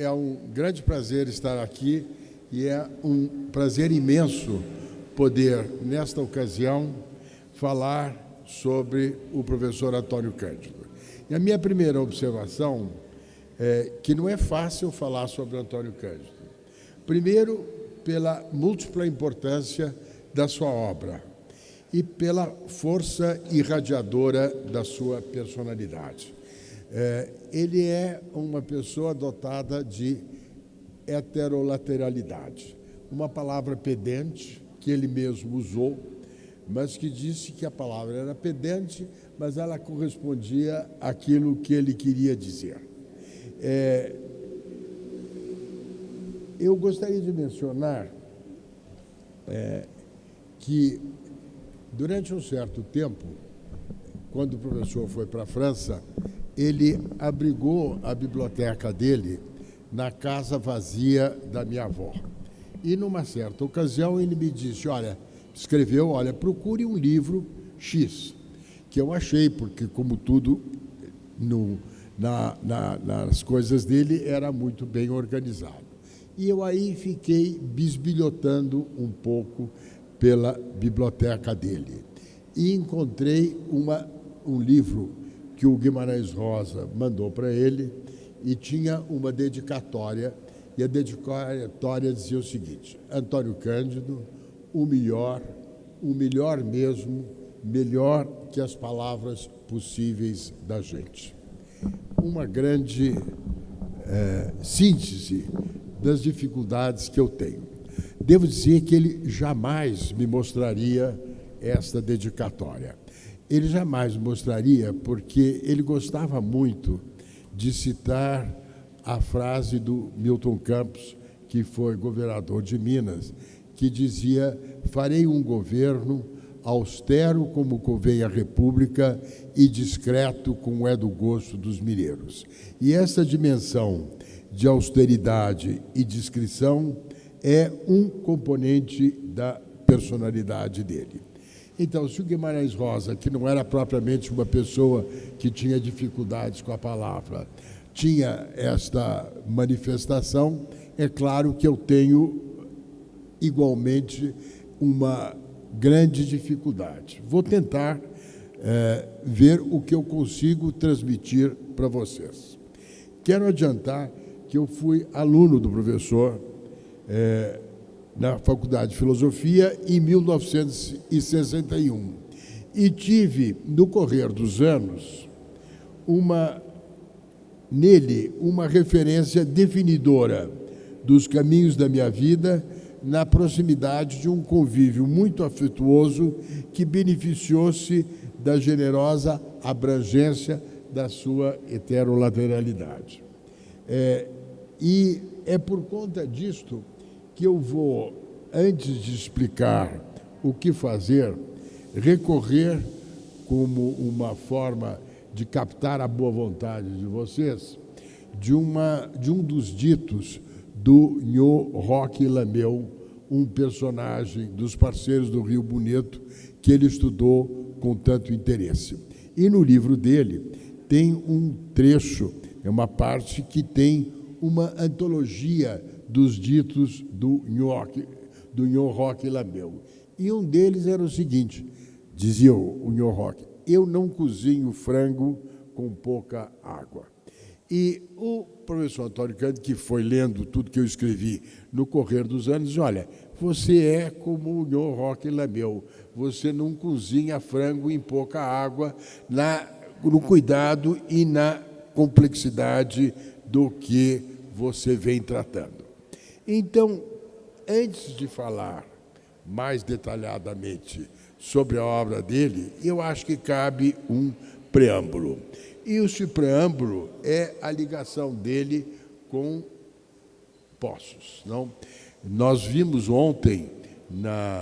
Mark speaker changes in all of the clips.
Speaker 1: É um grande prazer estar aqui e é um prazer imenso poder, nesta ocasião, falar sobre o professor Antônio Cândido. E a minha primeira observação é que não é fácil falar sobre Antônio Cândido. Primeiro, pela múltipla importância da sua obra e pela força irradiadora da sua personalidade. Ele é uma pessoa dotada de heterolateralidade, uma palavra pedante que ele mesmo usou, mas que disse que a palavra era pedante, mas ela correspondia àquilo que ele queria dizer. Eu gostaria de mencionar que, durante um certo tempo, quando o professor foi para a França, ele abrigou a biblioteca dele na casa vazia da minha avó. E, numa certa ocasião, ele me disse, escreveu, procure um livro X, que eu achei, porque, como tudo nas coisas dele, era muito bem organizado. E eu aí fiquei bisbilhotando um pouco pela biblioteca dele. E encontrei um livro que o Guimarães Rosa mandou para ele e tinha uma dedicatória, e a dedicatória dizia o seguinte: Antônio Cândido, o melhor mesmo, melhor que as palavras possíveis da gente. Uma grande síntese das dificuldades que eu tenho. Devo dizer que ele jamais me mostraria esta dedicatória. Ele jamais mostraria, porque ele gostava muito de citar a frase do Milton Campos, que foi governador de Minas, que dizia: farei um governo austero como convém à República e discreto como é do gosto dos mineiros. E essa dimensão de austeridade e discrição é um componente da personalidade dele. Então, se o Guimarães Rosa, que não era propriamente uma pessoa que tinha dificuldades com a palavra, tinha esta manifestação, é claro que eu tenho igualmente uma grande dificuldade. Vou tentar ver o que eu consigo transmitir para vocês. Quero adiantar que eu fui aluno do professor na Faculdade de Filosofia em 1961 e tive, no correr dos anos, nele uma referência definidora dos caminhos da minha vida na proximidade de um convívio muito afetuoso que beneficiou-se da generosa abrangência da sua heterolateralidade. E é por conta disto que eu vou, antes de explicar o que fazer, recorrer como uma forma de captar a boa vontade de vocês, de um dos ditos do Nho Roque Lameu, um personagem dos Parceiros do Rio Bonito, que ele estudou com tanto interesse. E no livro dele tem um trecho, uma parte que tem uma antologia dos ditos do Nho Roque Lameu. E um deles era o seguinte, dizia o Nho Roque: eu não cozinho frango com pouca água. E o professor Antônio Cândido, que foi lendo tudo que eu escrevi no correr dos anos, disse: olha, você é como o Nho Roque Lameu, você não cozinha frango em pouca água, no cuidado e na complexidade do que você vem tratando. Então, antes de falar mais detalhadamente sobre a obra dele, eu acho que cabe um preâmbulo. E esse preâmbulo é a ligação dele com Poços. Não? Nós vimos ontem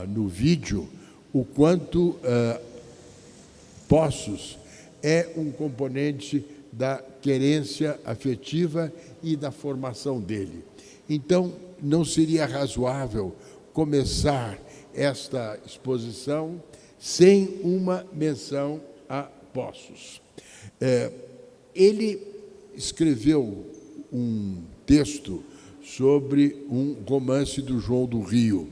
Speaker 1: no vídeo o quanto Poços é um componente da querência afetiva e da formação dele. Então, não seria razoável começar esta exposição sem uma menção a Poços. Ele escreveu um texto sobre um romance do João do Rio.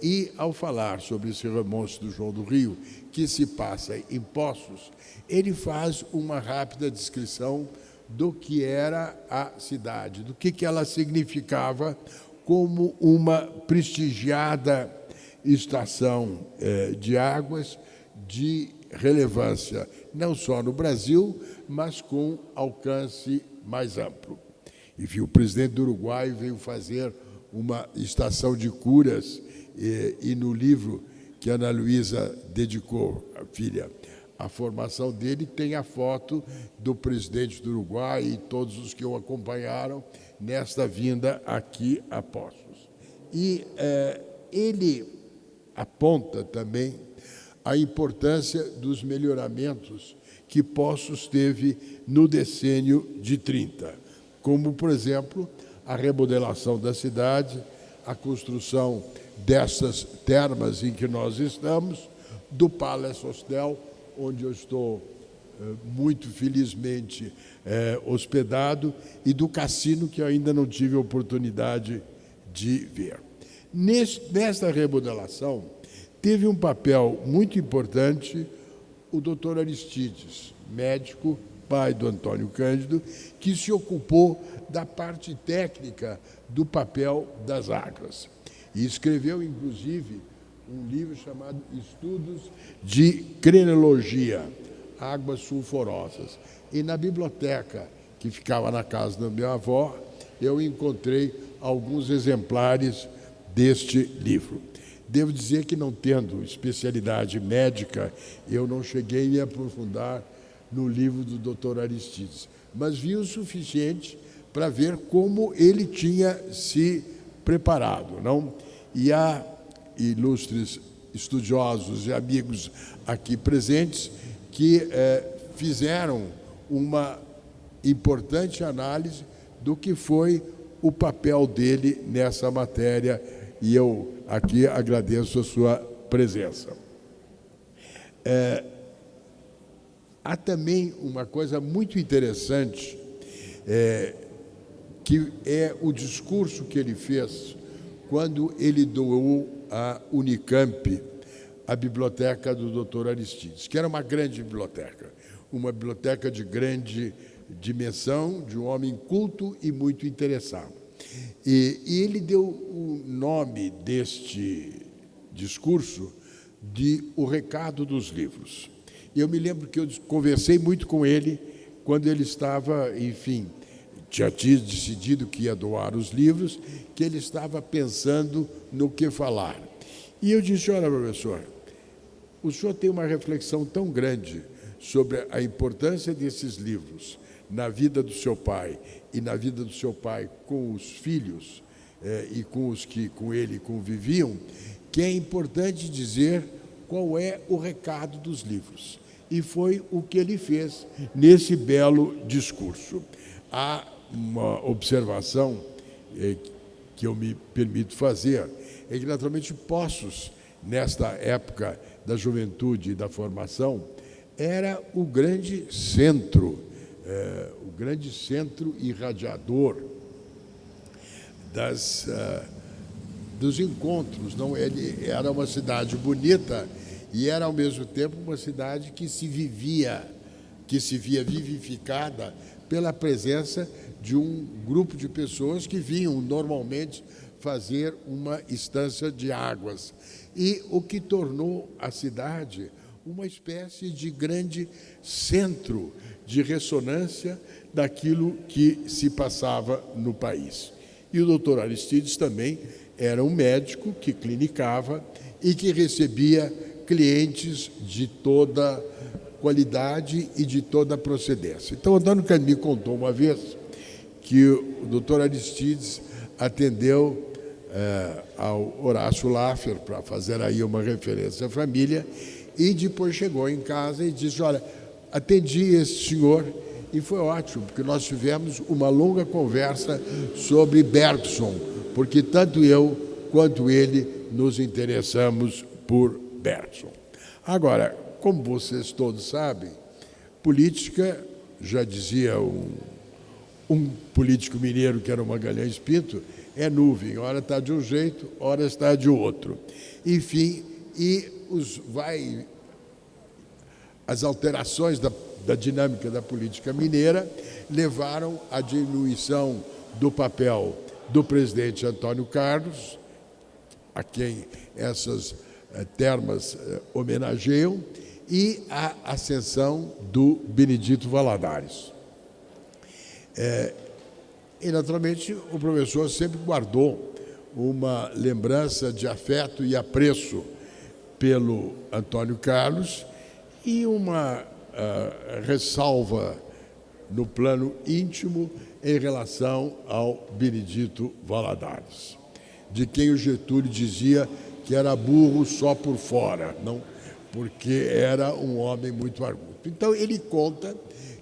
Speaker 1: E, ao falar sobre esse romance do João do Rio, que se passa em Poços, ele faz uma rápida descrição do que era a cidade, do que ela significava como uma prestigiada estação de águas de relevância, não só no Brasil, mas com alcance mais amplo. Enfim, o presidente do Uruguai veio fazer uma estação de curas, e no livro que a Ana Luísa dedicou, a filha, à formação dele, tem a foto do presidente do Uruguai e todos os que o acompanharam nesta vinda aqui a Poços. E ele aponta também a importância dos melhoramentos que Poços teve no decênio de 30, como, por exemplo, a remodelação da cidade, a construção dessas termas em que nós estamos, do Palace Hostel, onde eu estou muito felizmente hospedado, e do cassino, que eu ainda não tive a oportunidade de ver. Nesta remodelação, teve um papel muito importante o doutor Aristides, médico, pai do Antônio Cândido, que se ocupou da parte técnica do papel das águas. E escreveu, inclusive, um livro chamado Estudos de Crenologia, Águas Sulfurosas. E na biblioteca, que ficava na casa da minha avó, eu encontrei alguns exemplares deste livro. Devo dizer que, não tendo especialidade médica, eu não cheguei a me aprofundar no livro do Dr. Aristides, mas vi o suficiente para ver como ele tinha se preparado, não? E há ilustres estudiosos e amigos aqui presentes que fizeram uma importante análise do que foi o papel dele nessa matéria, e eu aqui agradeço a sua presença. Há também uma coisa muito interessante, que é o discurso que ele fez quando ele doou à Unicamp a biblioteca do Dr. Aristides, que era uma grande biblioteca, uma biblioteca de grande dimensão, de um homem culto e muito interessado. E ele deu o nome deste discurso de O Recado dos Livros. E eu me lembro que eu conversei muito com ele quando ele estava, enfim, já tinha decidido que ia doar os livros, que ele estava pensando no que falar. E eu disse: olha, professor, o senhor tem uma reflexão tão grande sobre a importância desses livros na vida do seu pai e na vida do seu pai com os filhos e com os que com ele conviviam, que é importante dizer qual é o recado dos livros. E foi o que ele fez nesse belo discurso. Há uma observação que eu me permito fazer, é que, naturalmente, Poços, nesta época da juventude e da formação, era o grande centro irradiador dos encontros. Não? Ele era uma cidade bonita e era, ao mesmo tempo, uma cidade que se via vivificada pela presença de um grupo de pessoas que vinham normalmente fazer uma estância de águas, e o que tornou a cidade uma espécie de grande centro de ressonância daquilo que se passava no país. E o doutor Aristides também era um médico que clinicava e que recebia clientes de toda qualidade e de toda procedência. Então, Antônio Cândido me contou uma vez que o doutor Aristides atendeu ao Horácio Laffer para fazer aí uma referência à família, e depois chegou em casa e disse: olha, atendi esse senhor e foi ótimo, porque nós tivemos uma longa conversa sobre Bergson, porque tanto eu quanto ele nos interessamos por Bergson. Agora, como vocês todos sabem, política, já dizia um político mineiro, que era o Magalhães Pinto, é nuvem, ora está de um jeito, ora está de outro. Enfim, e as alterações da dinâmica da política mineira levaram à diluição do papel do presidente Antônio Carlos, a quem essas termas homenageiam, e a ascensão do Benedito Valadares. E, naturalmente, o professor sempre guardou uma lembrança de afeto e apreço pelo Antônio Carlos e uma ressalva no plano íntimo em relação ao Benedito Valadares, de quem o Getúlio dizia que era burro só por fora, não, porque era um homem muito arguto. Então, ele conta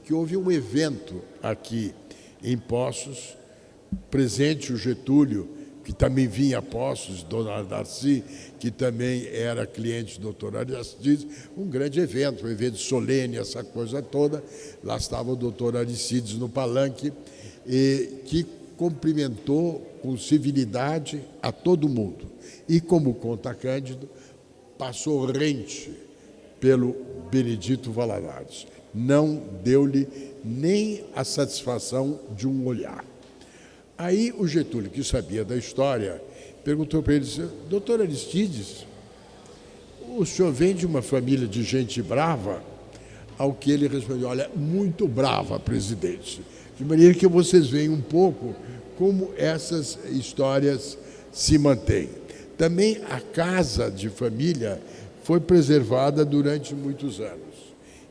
Speaker 1: que houve um evento aqui em Poços, presente o Getúlio, que também vinha a Poços, Dona Darcy, que também era cliente do doutor Aristides, um grande evento, um evento solene, essa coisa toda. Lá estava o doutor Aristides no palanque, que cumprimentou com civilidade a todo mundo. E, como conta Cândido, passou rente pelo Benedito Valadares. Não deu-lhe nem a satisfação de um olhar. Aí o Getúlio, que sabia da história, perguntou para ele, doutor Aristides, o senhor vem de uma família de gente brava? Ao que ele respondeu, olha, muito brava, presidente. De maneira que vocês veem um pouco como essas histórias se mantêm. Também a casa de família foi preservada durante muitos anos.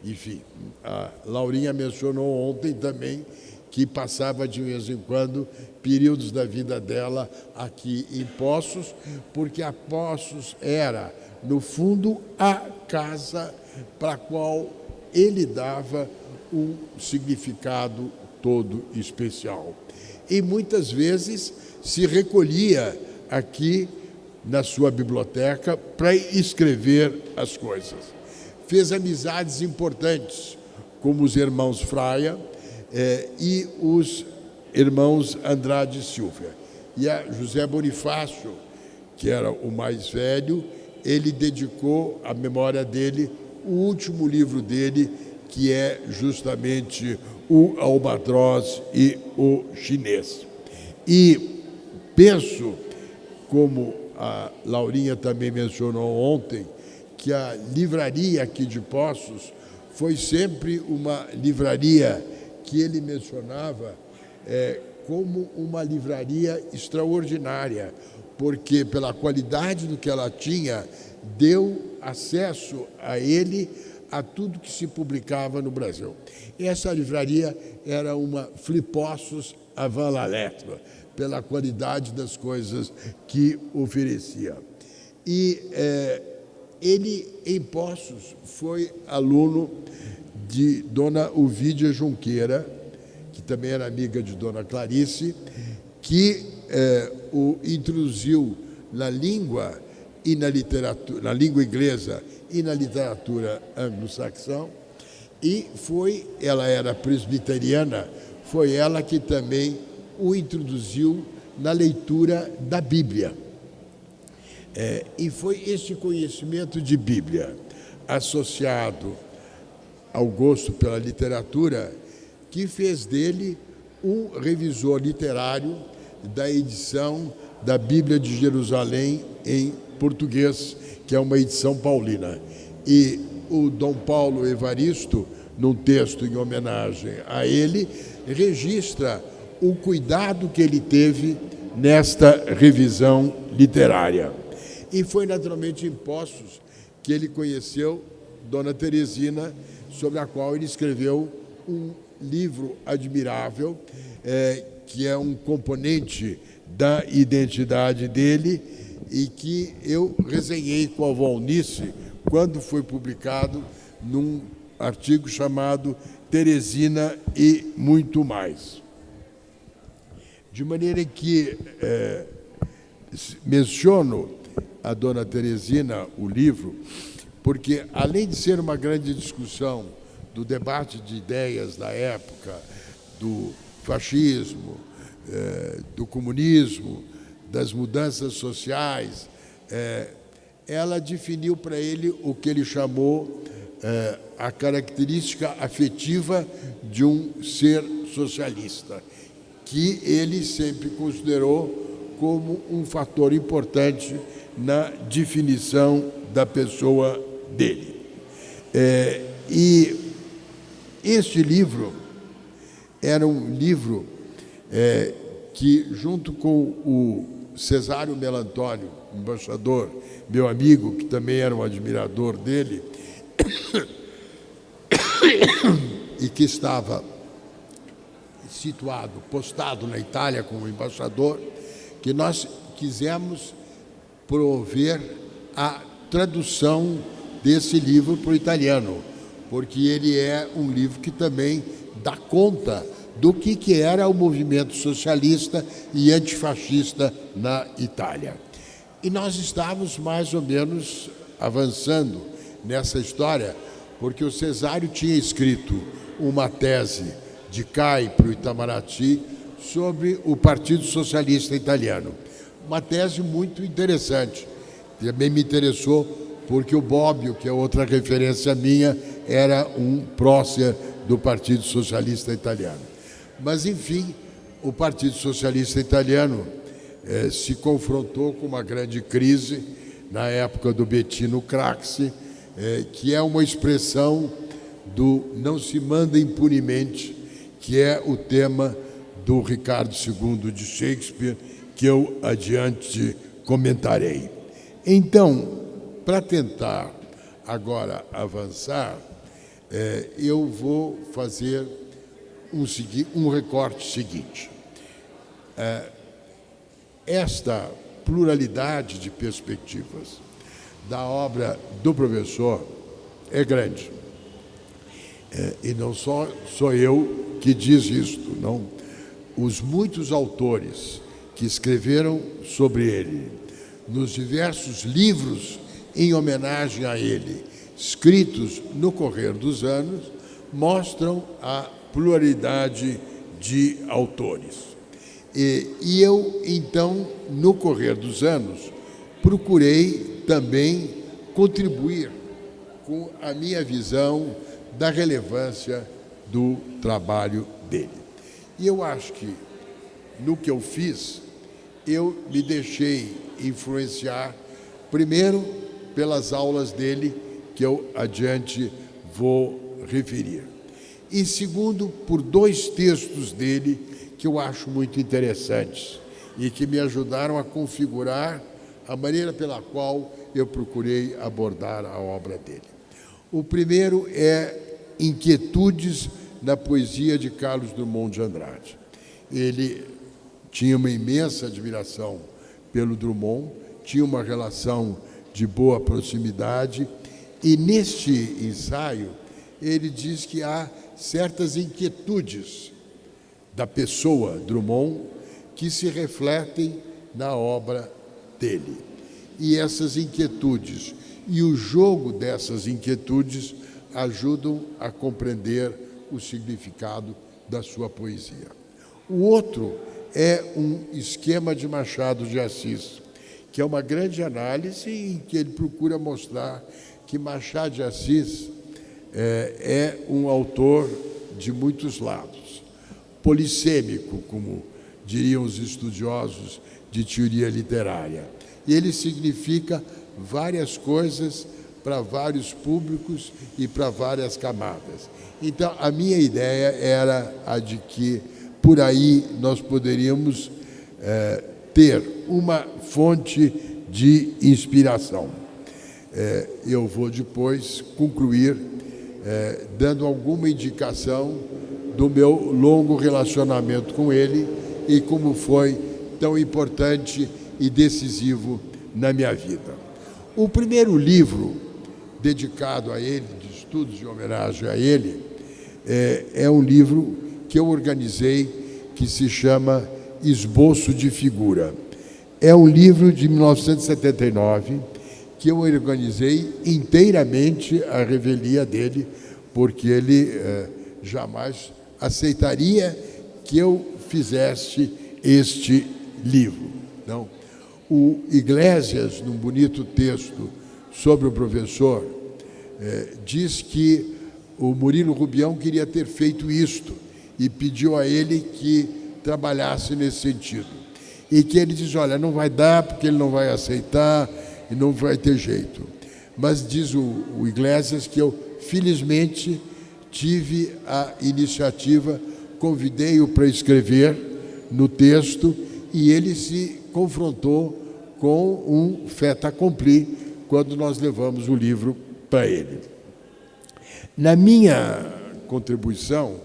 Speaker 1: Enfim, a Laurinha mencionou ontem também que passava de vez em quando períodos da vida dela aqui em Poços, porque a Poços era, no fundo, a casa para a qual ele dava um significado todo especial. E muitas vezes se recolhia aqui na sua biblioteca para escrever as coisas. Fez amizades importantes, como os irmãos Fraia e os irmãos Andrade e Silvia. E a José Bonifácio, que era o mais velho, ele dedicou à memória dele o último livro dele, que é justamente o Albatroz e o Chinês. E penso, como a Laurinha também mencionou ontem, que a livraria aqui de Poços foi sempre uma livraria que ele mencionava como uma livraria extraordinária, porque pela qualidade do que ela tinha, deu acesso a ele a tudo que se publicava no Brasil. Essa livraria era uma Flipossos avant la lettre, pela qualidade das coisas que oferecia. E ele, em Poços, foi aluno de Dona Ovídia Junqueira, que também era amiga de Dona Clarice, que o introduziu na língua e na literatura, na língua inglesa e na literatura anglo-saxã, e ela era presbiteriana, foi ela que também o introduziu na leitura da Bíblia. E foi este conhecimento de Bíblia, associado ao gosto pela literatura, que fez dele um revisor literário da edição da Bíblia de Jerusalém em português, que é uma edição paulina. E o Dom Paulo Evaristo, num texto em homenagem a ele, registra o cuidado que ele teve nesta revisão literária. E foi naturalmente em Poços que ele conheceu Dona Teresina, sobre a qual ele escreveu um livro admirável, que é um componente da identidade dele e que eu resenhei com a Valnice quando foi publicado num artigo chamado Teresina e Muito Mais. De maneira que menciono a Dona Teresina, o livro, porque, além de ser uma grande discussão do debate de ideias da época, do fascismo, do comunismo, das mudanças sociais, ela definiu para ele o que ele chamou a característica afetiva de um ser socialista, que ele sempre considerou como um fator importante na definição da pessoa dele. E este livro era um livro que, junto com o Cesário Melantônio, embaixador, meu amigo, que também era um admirador dele, e que estava situado, postado na Itália como embaixador, que nós quisemos prover a tradução desse livro para o italiano, porque ele é um livro que também dá conta do que era o movimento socialista e antifascista na Itália. E nós estávamos mais ou menos avançando nessa história, porque o Cesário tinha escrito uma tese de CAI para o Itamaraty sobre o Partido Socialista Italiano. Uma tese muito interessante. Também me interessou porque o Bobbio, que é outra referência minha, era um prócer do Partido Socialista Italiano. Mas, enfim, o Partido Socialista Italiano se confrontou com uma grande crise na época do Bettino Craxi, que é uma expressão do não se manda impunemente, que é o tema do Ricardo II de Shakespeare, que eu adiante comentarei. Então, para tentar agora avançar, eu vou fazer um recorte seguinte. Esta pluralidade de perspectivas da obra do professor é grande. E não só sou eu que diz isto, não. Os muitos autores que escreveram sobre ele, nos diversos livros em homenagem a ele, escritos no correr dos anos, mostram a pluralidade de autores. E eu, então, no correr dos anos, procurei também contribuir com a minha visão da relevância do trabalho dele. E eu acho que, no que eu fiz, eu me deixei influenciar, primeiro, pelas aulas dele, que eu adiante vou referir. E segundo, por dois textos dele que eu acho muito interessantes e que me ajudaram a configurar a maneira pela qual eu procurei abordar a obra dele. O primeiro é Inquietudes na Poesia de Carlos Drummond de Andrade. Ele tinha uma imensa admiração pelo Drummond, tinha uma relação de boa proximidade, e neste ensaio ele diz que há certas inquietudes da pessoa Drummond que se refletem na obra dele. E essas inquietudes e o jogo dessas inquietudes ajudam a compreender o significado da sua poesia. O outro é um esquema de Machado de Assis, que é uma grande análise em que ele procura mostrar que Machado de Assis é um autor de muitos lados, polissêmico, como diriam os estudiosos de teoria literária. E ele significa várias coisas para vários públicos e para várias camadas. Então, a minha ideia era a de que, por aí, nós poderíamos ter uma fonte de inspiração. Eu vou depois concluir dando alguma indicação do meu longo relacionamento com ele e como foi tão importante e decisivo na minha vida. O primeiro livro dedicado a ele, de estudos de homenagem a ele, é um livro que eu organizei, que se chama Esboço de Figura. É um livro de 1979, que eu organizei inteiramente à revelia dele, porque ele jamais aceitaria que eu fizesse este livro. Não? O Iglesias, num bonito texto sobre o professor, diz que o Murilo Rubião queria ter feito isto e pediu a ele que trabalhasse nesse sentido. E que ele diz, olha, não vai dar porque ele não vai aceitar e não vai ter jeito. Mas diz o Iglesias que eu, felizmente, tive a iniciativa, convidei-o para escrever no texto e ele se confrontou com um fait accompli quando nós levamos o livro para ele. Na minha contribuição,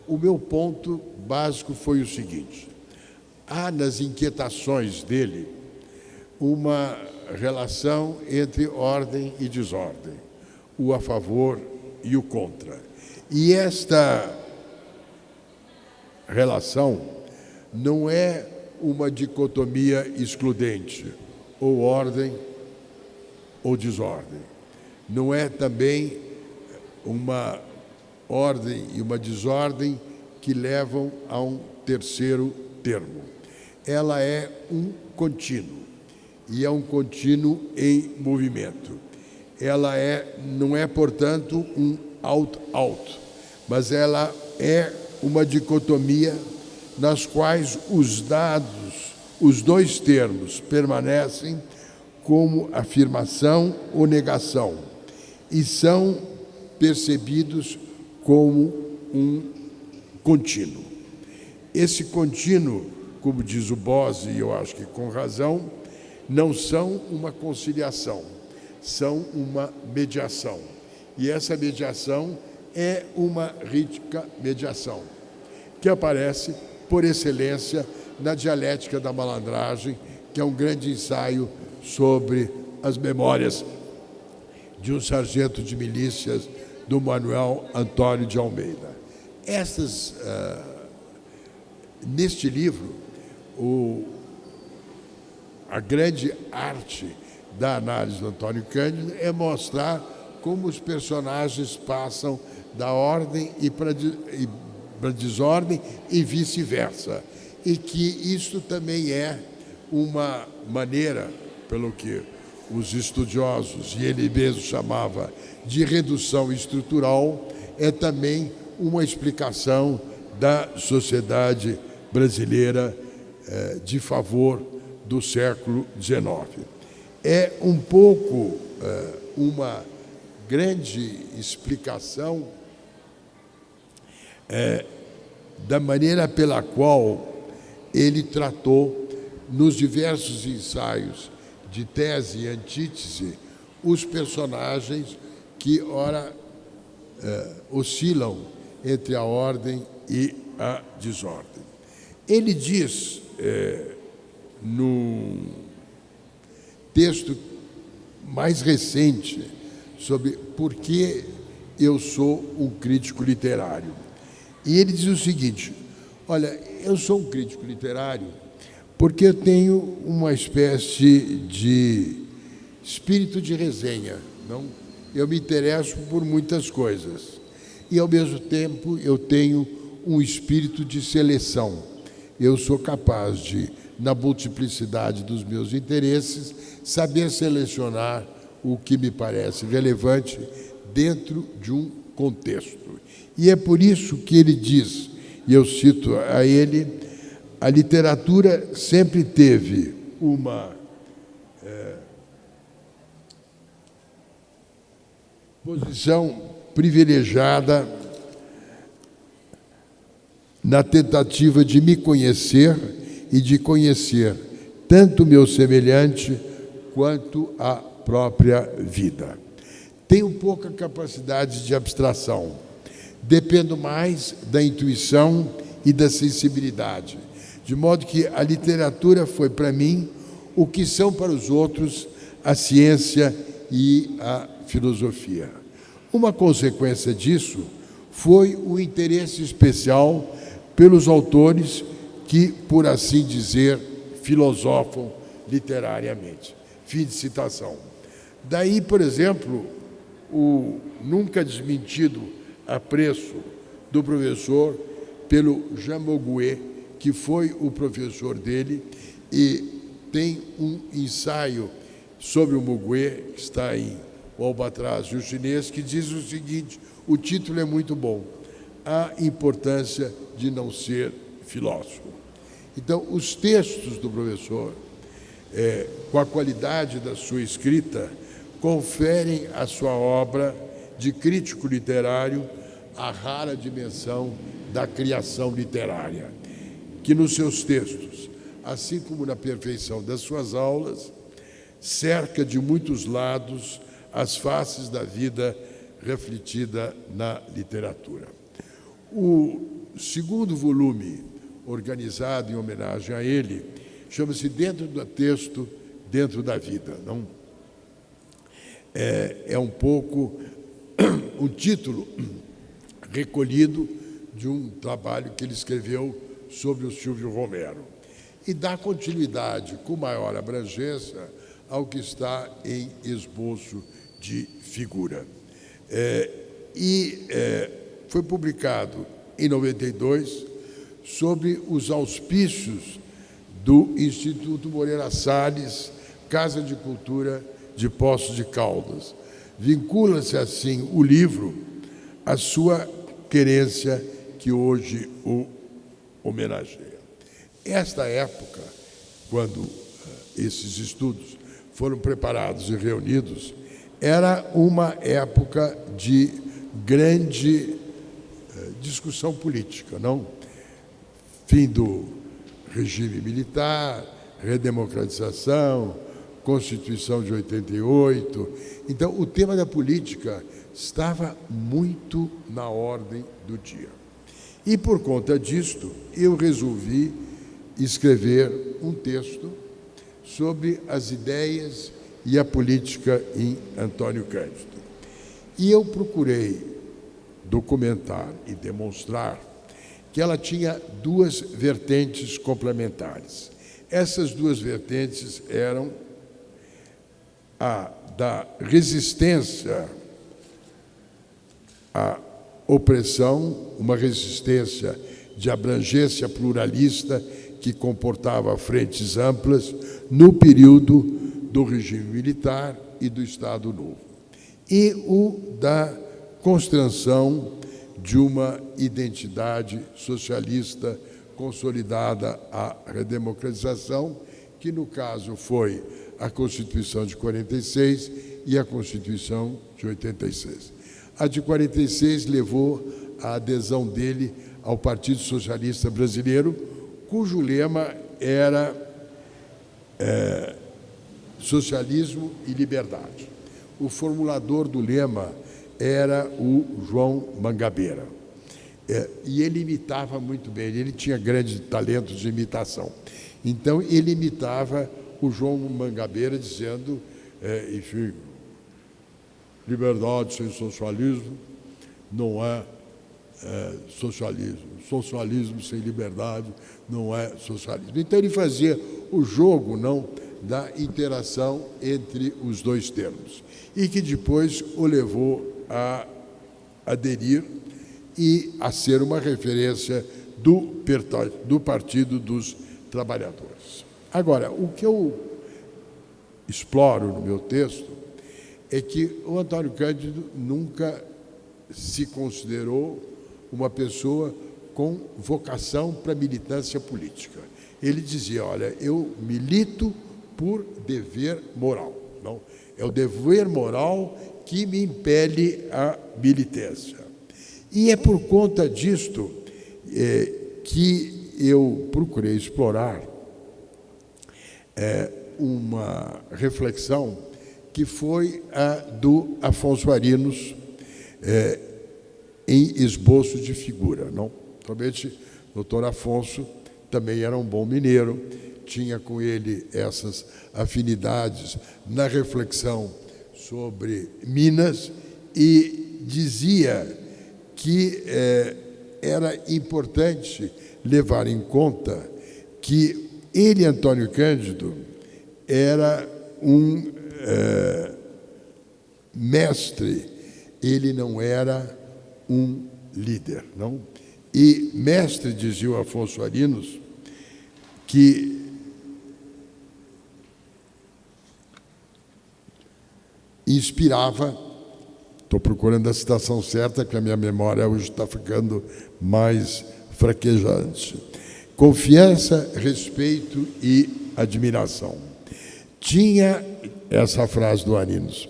Speaker 1: o meu ponto básico foi o seguinte: há nas inquietações dele uma relação entre ordem e desordem, o a favor e o contra. E esta relação não é uma dicotomia excludente, ou ordem ou desordem. Não é também uma ordem e uma desordem que levam a um terceiro termo. Ela é um contínuo, e é um contínuo em movimento. Ela não é, portanto, um out-out, mas ela é uma dicotomia nas quais os dados, os dois termos, permanecem como afirmação ou negação e são percebidos como um contínuo. Esse contínuo, como diz o Bose, e eu acho que com razão, não são uma conciliação, são uma mediação. E essa mediação é uma rica mediação, que aparece, por excelência, na Dialética da Malandragem, que é um grande ensaio sobre as memórias de um sargento de milícias do Manuel Antônio de Almeida. Neste livro, a grande arte da análise do Antônio Cândido é mostrar como os personagens passam da ordem e para a desordem e vice-versa. E que isto também é uma maneira, pelo que os estudiosos, e ele mesmo chamava de redução estrutural, é também uma explicação da sociedade brasileira de favor do século XIX. É um pouco uma grande explicação da maneira pela qual ele tratou, nos diversos ensaios de tese e antítese, os personagens que, ora, oscilam entre a ordem e a desordem. Ele diz, no texto mais recente, sobre por que eu sou um crítico literário. E ele diz o seguinte: olha, eu sou um crítico literário porque eu tenho uma espécie de espírito de resenha, não? Eu me interesso por muitas coisas e, ao mesmo tempo, eu tenho um espírito de seleção. Eu sou capaz de, na multiplicidade dos meus interesses, saber selecionar o que me parece relevante dentro de um contexto. E é por isso que ele diz, e eu cito a ele: a literatura sempre teve uma posição privilegiada na tentativa de me conhecer e de conhecer tanto o meu semelhante quanto a própria vida. Tenho pouca capacidade de abstração, dependo mais da intuição e da sensibilidade, de modo que a literatura foi para mim o que são para os outros a ciência e a filosofia. Uma consequência disso foi o interesse especial pelos autores que, por assim dizer, filosofam literariamente. Fim de citação. Daí, por exemplo, o nunca desmentido apreço do professor pelo Jean Mogouet, que foi o professor dele, e tem um ensaio sobre o Mogouet, que está em O Albatraz e o Chinês, que diz o seguinte, o título é muito bom, A Importância de Não Ser Filósofo. Então, os textos do professor, com a qualidade da sua escrita, conferem à sua obra de crítico literário a rara dimensão da criação literária, que nos seus textos, assim como na perfeição das suas aulas, cerca de muitos lados as faces da vida refletida na literatura. O segundo volume, organizado em homenagem a ele, chama-se Dentro do Texto, Dentro da Vida. Não? É um pouco um título recolhido de um trabalho que ele escreveu sobre o Silvio Romero e dá continuidade com maior abrangência ao que está em Esboço de Figura. Foi publicado em 92 sob os auspícios do Instituto Moreira Salles, Casa de Cultura de Poços de Caldas. Vincula-se, assim, o livro à sua querência que hoje o homenageia. Esta época, quando esses estudos foram preparados e reunidos, era uma época de grande discussão política, não? Fim do regime militar, redemocratização, Constituição de 88. Então, o tema da política estava muito na ordem do dia. E, por conta disto, eu resolvi escrever um texto sobre as ideias e a política em Antônio Cândido. E eu procurei documentar e demonstrar que ela tinha duas vertentes complementares. Essas duas vertentes eram a da resistência à opressão, uma resistência de abrangência pluralista que comportava frentes amplas no período do regime militar e do Estado Novo, e o da construção de uma identidade socialista consolidada à redemocratização, que no caso foi a Constituição de 46 e a Constituição de 86. A de 46 levou à adesão dele ao Partido Socialista Brasileiro, cujo lema era socialismo e liberdade. O formulador do lema era o João Mangabeira. E ele imitava muito bem, ele tinha grande talento de imitação. Então, ele imitava o João Mangabeira dizendo, enfim, liberdade sem socialismo não é socialismo. Socialismo sem liberdade não é socialismo. Então, ele fazia o jogo, não, da interação entre os dois termos, e que depois o levou a aderir e a ser uma referência do Partido dos Trabalhadores. Agora, o que eu exploro no meu texto é que o Antônio Cândido nunca se considerou uma pessoa com vocação para militância política. Ele dizia, olha, eu milito por dever moral. Não? É o dever moral que me impele à militância. E é por conta disto que eu procurei explorar uma reflexão que foi a do Afonso Arinos em Esboço de Figura. Não? Realmente, o doutor Afonso também era um bom mineiro, tinha com ele essas afinidades na reflexão sobre Minas e dizia que era importante levar em conta que ele, Antônio Cândido, era um mestre, ele não era um líder, não? E mestre, dizia o Afonso Arinos, que inspirava, estou procurando a citação certa, que a minha memória hoje está ficando mais fraquejante. Confiança, respeito e admiração. Tinha essa frase do Arinos,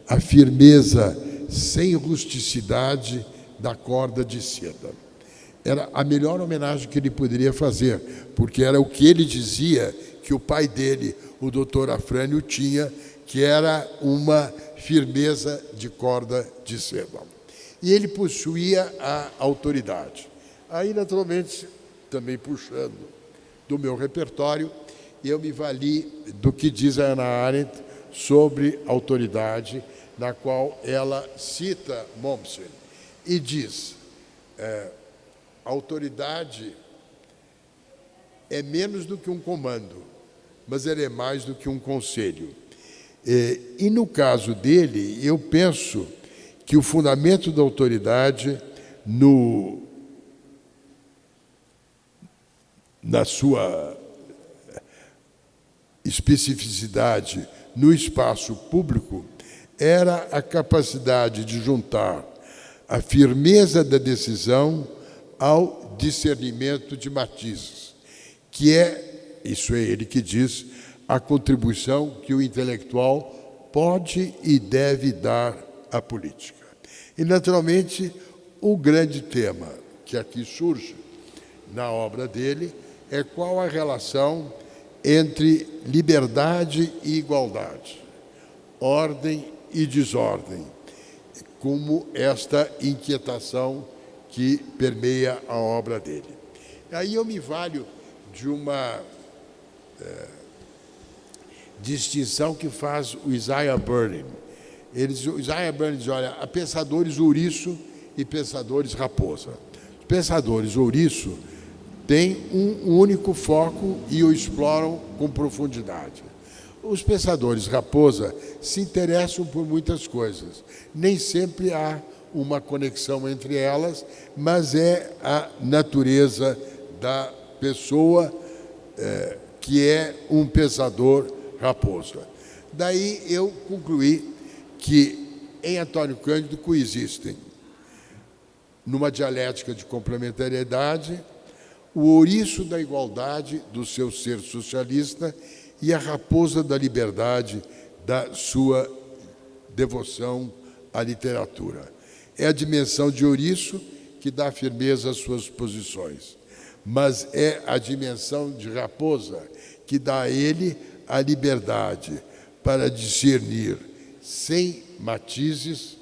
Speaker 1: a firmeza sem rusticidade da corda de seda. Era a melhor homenagem que ele poderia fazer, porque era o que ele dizia que o pai dele, o doutor Afrânio, tinha, que era uma firmeza de corda de seda. E ele possuía a autoridade. Aí, naturalmente, também puxando do meu repertório, eu me vali do que diz a Hannah Arendt sobre autoridade, na qual ela cita Mommsen e diz: autoridade é menos do que um comando, mas ela é mais do que um conselho. E no caso dele, eu penso que o fundamento da autoridade, na sua especificidade no espaço público, era a capacidade de juntar a firmeza da decisão ao discernimento de matizes, que é, isso é ele que diz, a contribuição que o intelectual pode e deve dar à política. E, naturalmente, o grande tema que aqui surge na obra dele é qual a relação entre liberdade e igualdade, ordem e desordem, como esta inquietação que permeia a obra dele. Aí eu me valho de uma distinção que faz o Isaiah Berlin. O Isaiah Berlin diz, olha, há pensadores ouriço e pensadores raposa. Os pensadores ouriço têm um único foco e o exploram com profundidade. Os pensadores raposa se interessam por muitas coisas. Nem sempre há uma conexão entre elas, mas é a natureza da pessoa que é um pensador raposa. Daí eu concluí que em Antônio Cândido coexistem, numa dialética de complementariedade, o ouriço da igualdade do seu ser socialista e a raposa da liberdade da sua devoção à literatura. É a dimensão de ouriço que dá firmeza às suas posições, mas é a dimensão de raposa que dá a ele a liberdade para discernir sem matizes,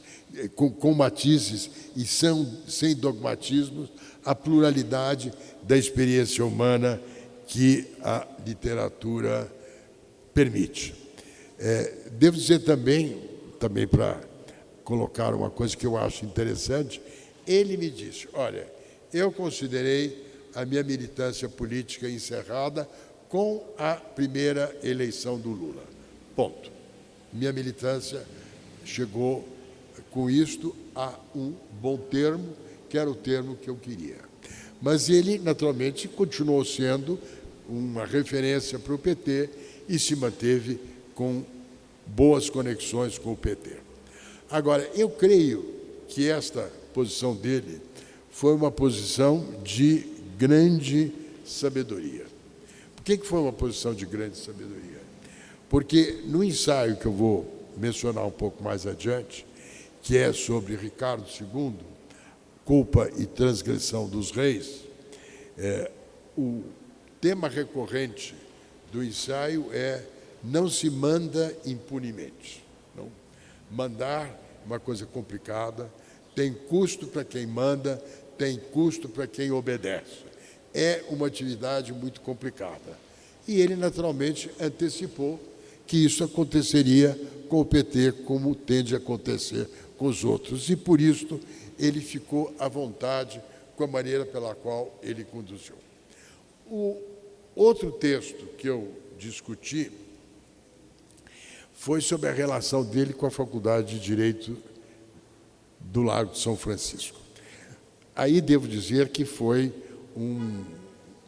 Speaker 1: com matizes e sem dogmatismos, a pluralidade da experiência humana que a literatura permite. Devo dizer também para colocar uma coisa que eu acho interessante, ele me disse, olha, eu considerei a minha militância política encerrada com a primeira eleição do Lula. Ponto. Minha militância chegou com isto a um bom termo, que era o termo que eu queria. Mas ele, naturalmente, continuou sendo uma referência para o PT e se manteve com boas conexões com o PT. Agora, eu creio que esta posição dele foi uma posição de grande sabedoria. Por que foi uma posição de grande sabedoria? Porque no ensaio que eu vou mencionar um pouco mais adiante, que é sobre Ricardo II, culpa e transgressão dos reis, o tema recorrente do ensaio é não se manda impunemente. Não. Mandar é uma coisa complicada, tem custo para quem manda, tem custo para quem obedece. É uma atividade muito complicada. E ele, naturalmente, antecipou que isso aconteceria com o PT, como tende a acontecer com os outros. E, por isso, ele ficou à vontade com a maneira pela qual ele conduziu. O outro texto que eu discuti foi sobre a relação dele com a Faculdade de Direito do Largo de São Francisco. Aí devo dizer que foi um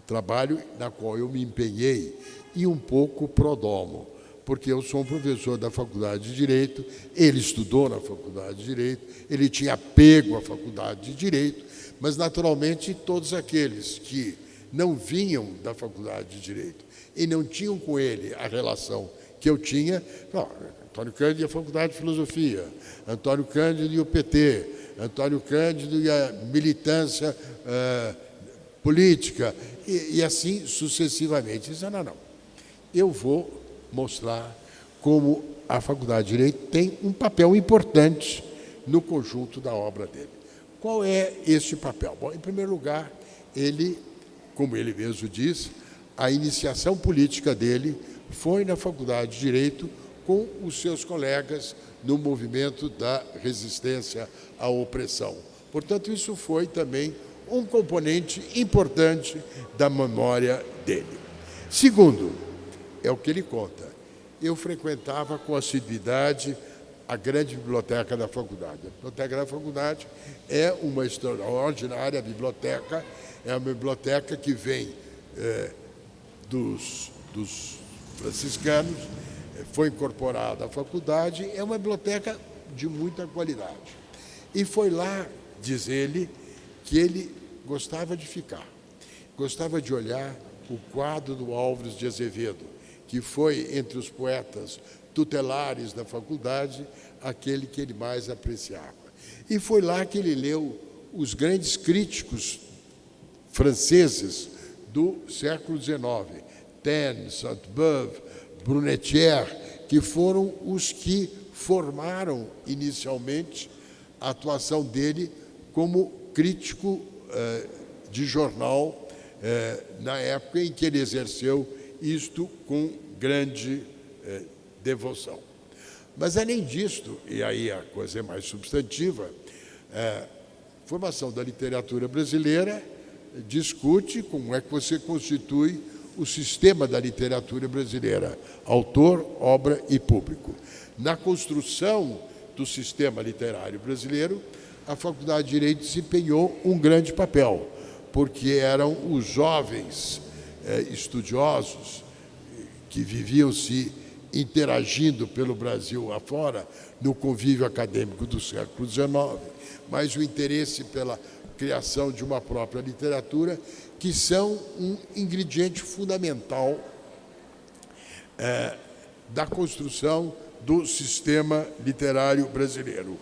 Speaker 1: trabalho na qual eu me empenhei e um pouco pro domo, porque eu sou um professor da Faculdade de Direito, ele estudou na Faculdade de Direito, ele tinha apego à Faculdade de Direito, mas, naturalmente, todos aqueles que não vinham da Faculdade de Direito e não tinham com ele a relação que eu tinha, Antônio Cândido e a Faculdade de Filosofia, Antônio Cândido e o PT, Antônio Cândido e a militância política, e assim sucessivamente. Disse, não, eu vou mostrar como a Faculdade de Direito tem um papel importante no conjunto da obra dele. Qual é este papel? Bom, em primeiro lugar, ele, como ele mesmo diz, a iniciação política dele foi na Faculdade de Direito com os seus colegas no movimento da resistência à opressão. Portanto, isso foi também um componente importante da memória dele. Segundo, é o que ele conta, eu frequentava com assiduidade a grande biblioteca da faculdade. A biblioteca da faculdade é uma extraordinária biblioteca, é uma biblioteca que vem dos franciscanos, foi incorporada à faculdade, é uma biblioteca de muita qualidade. E foi lá, diz ele, que ele gostava de ficar, gostava de olhar o quadro do Álvares de Azevedo, que foi, entre os poetas tutelares da faculdade, aquele que ele mais apreciava. E foi lá que ele leu os grandes críticos franceses do século XIX, Taine, Sainte-Beuve, Brunetière, que foram os que formaram inicialmente a atuação dele como crítico de jornal na época em que ele exerceu isto com grande devoção. Mas, além disto, e aí a coisa é mais substantiva, a formação da literatura brasileira discute como é que você constitui o sistema da literatura brasileira, autor, obra e público. Na construção do sistema literário brasileiro, a Faculdade de Direito desempenhou um grande papel, porque eram os jovens estudiosos que viviam se interagindo pelo Brasil afora, no convívio acadêmico do século XIX, mas o interesse pela criação de uma própria literatura, que são um ingrediente fundamental da construção do sistema literário brasileiro.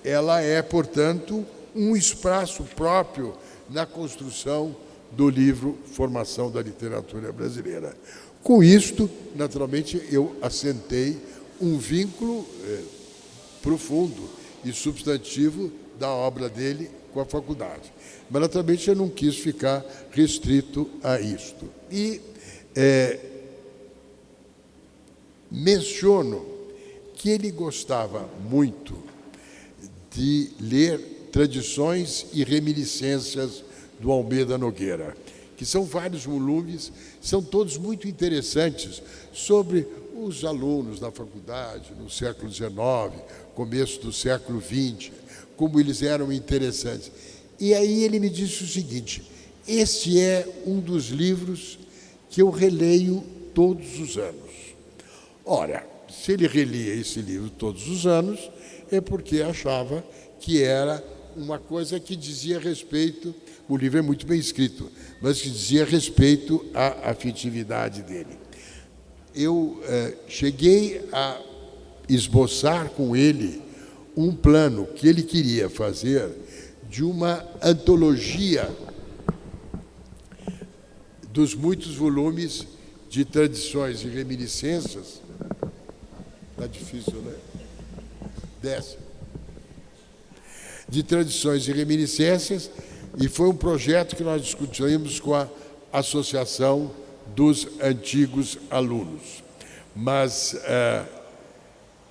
Speaker 1: Ela é, portanto, um espaço próprio na construção do livro Formação da Literatura Brasileira. Com isto, naturalmente, eu assentei um vínculo profundo e substantivo da obra dele com a faculdade. Mas, naturalmente, eu não quis ficar restrito a isto. E menciono que ele gostava muito de ler Tradições e Reminiscências do Almeida Nogueira, que são vários volumes, são todos muito interessantes sobre os alunos da faculdade no século XIX, começo do século XX, como eles eram interessantes. E aí ele me disse o seguinte, este é um dos livros que eu releio todos os anos. Ora, se ele relia esse livro todos os anos, é porque achava que era uma coisa que dizia respeito, o livro é muito bem escrito, mas que dizia respeito à afetividade dele. Eu cheguei a esboçar com ele um plano que ele queria fazer de uma antologia dos muitos volumes de Tradições e Reminiscências. Está difícil, né? Desce. De Tradições e Reminiscências, e foi um projeto que nós discutimos com a Associação dos Antigos Alunos, mas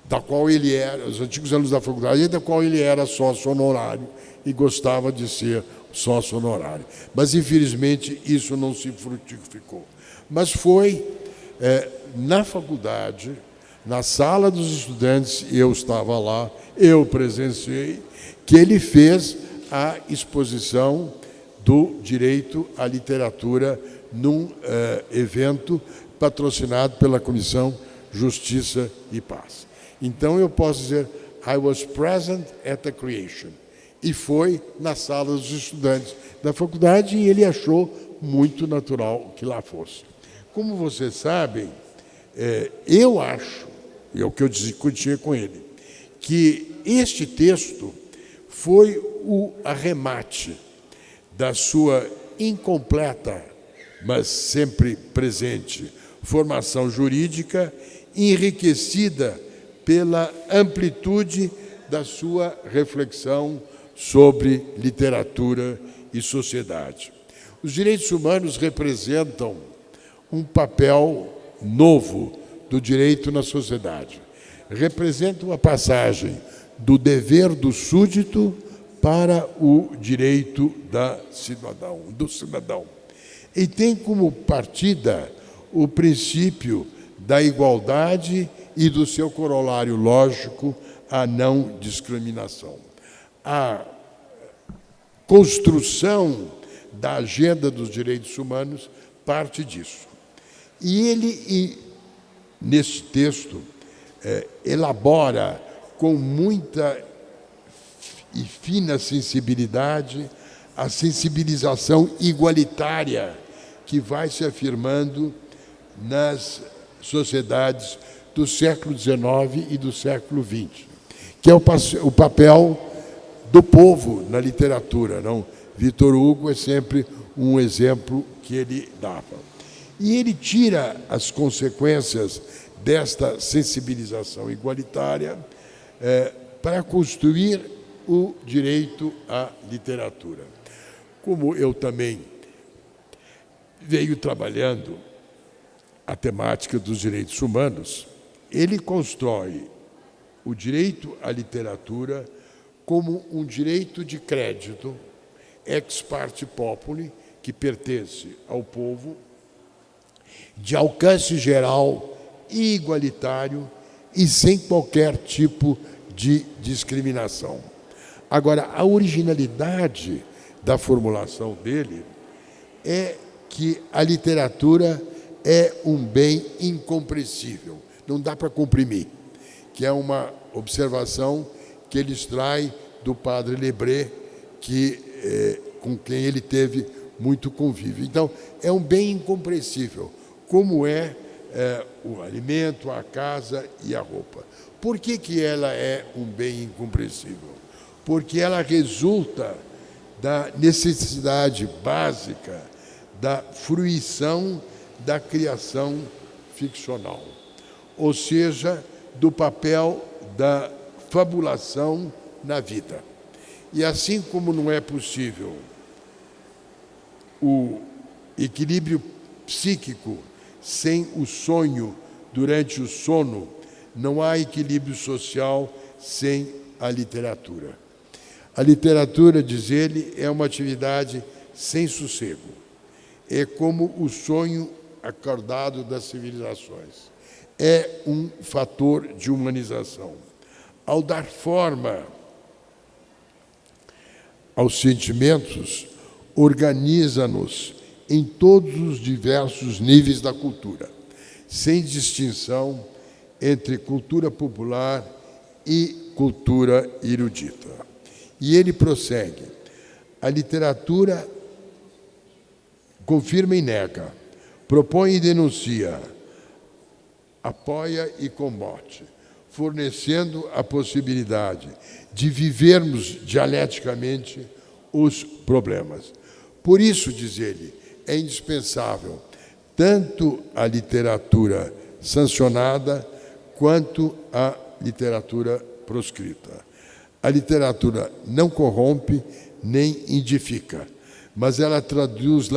Speaker 1: da qual ele era, os antigos alunos da faculdade, da qual ele era sócio honorário e gostava de ser sócio honorário. Mas, infelizmente, isso não se frutificou. Mas foi na faculdade, na sala dos estudantes, eu estava lá, eu presenciei, que ele fez a exposição do direito à literatura num evento patrocinado pela Comissão Justiça e Paz. Então, eu posso dizer, I was present at the creation. E foi na sala dos estudantes da faculdade e ele achou muito natural que lá fosse. Como vocês sabem, eu acho, é o que eu discutia com ele, que este texto foi o arremate da sua incompleta, mas sempre presente, formação jurídica, enriquecida pela amplitude da sua reflexão sobre literatura e sociedade. Os direitos humanos representam um papel novo do direito na sociedade. Representam a passagem do dever do súdito para o direito do cidadão. E tem como partida o princípio da igualdade e do seu corolário lógico, a não discriminação. A construção da agenda dos direitos humanos parte disso. E ele, nesse texto, elabora com muita e fina sensibilidade a sensibilização igualitária que vai se afirmando nas sociedades do século XIX e do século XX, que é o papel do povo na literatura. Não? Victor Hugo é sempre um exemplo que ele dava. E ele tira as consequências desta sensibilização igualitária para construir o direito à literatura. Como eu também venho trabalhando a temática dos direitos humanos, ele constrói o direito à literatura como um direito de crédito ex parte populi, que pertence ao povo, de alcance geral e igualitário e sem qualquer tipo de discriminação. Agora, a originalidade da formulação dele é que a literatura é um bem incompressível, não dá para comprimir, que é uma observação que ele extrai do padre Lebré, com quem ele teve muito convívio. Então, é um bem incompressível, como o alimento, a casa e a roupa. Por que ela é um bem incompressível? Porque ela resulta da necessidade básica da fruição da criação ficcional, ou seja, do papel da fabulação na vida. E assim como não é possível o equilíbrio psíquico sem o sonho durante o sono, não há equilíbrio social sem a literatura. A literatura, diz ele, é uma atividade sem sossego. É como o sonho acordado das civilizações. É um fator de humanização. Ao dar forma aos sentimentos, organiza-nos em todos os diversos níveis da cultura, sem distinção entre cultura popular e cultura erudita. E ele prossegue: a literatura confirma e nega, propõe e denuncia, apoia e combate, fornecendo a possibilidade de vivermos dialeticamente os problemas. Por isso, diz ele, é indispensável tanto a literatura sancionada quanto a literatura proscrita. A literatura não corrompe nem edifica, mas ela traduz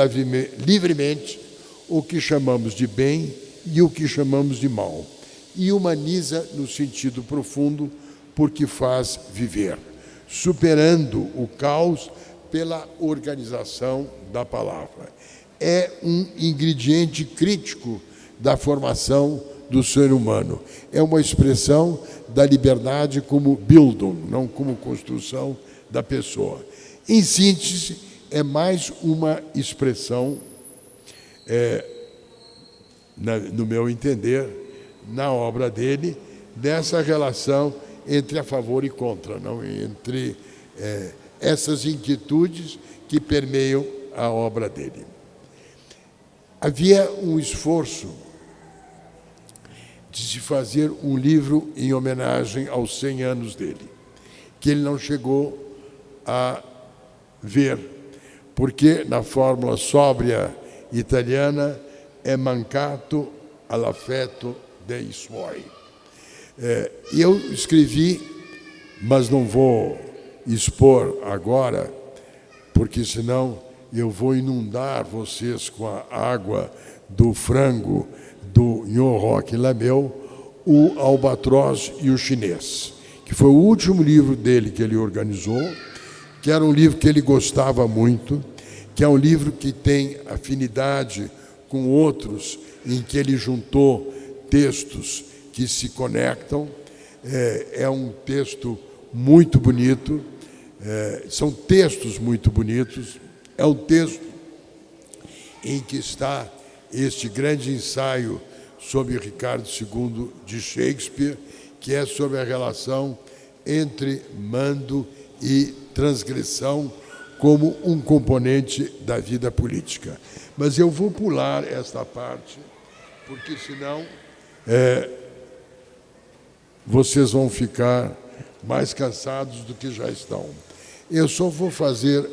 Speaker 1: livremente o que chamamos de bem e o que chamamos de mal, e humaniza no sentido profundo, porque faz viver, superando o caos pela organização da palavra. É um ingrediente crítico da formação do ser humano. É uma expressão da liberdade como Bildung, não como construção da pessoa. Em síntese, é mais uma expressão, no meu entender, na obra dele, dessa relação entre a favor e contra, não? Entre essas inquietudes que permeiam a obra dele. Havia um esforço de se fazer um livro em homenagem aos 100 anos dele, que ele não chegou a ver, porque na fórmula sóbria italiana é mancato all'affetto dei suoi. Eu escrevi, mas não vou expor agora, porque senão eu vou inundar vocês com a água do frango do Nho Roque Lameu, o Albatroz e o Chinês, que foi o último livro dele que ele organizou, que era um livro que ele gostava muito, que é um livro que tem afinidade com outros, em que ele juntou textos que se conectam. É um texto muito bonito, são textos muito bonitos. É um texto em que está este grande ensaio sobre Ricardo II de Shakespeare, que é sobre a relação entre mando e transgressão como um componente da vida política. Mas eu vou pular esta parte, porque senão vocês vão ficar mais cansados do que já estão. Eu só vou fazer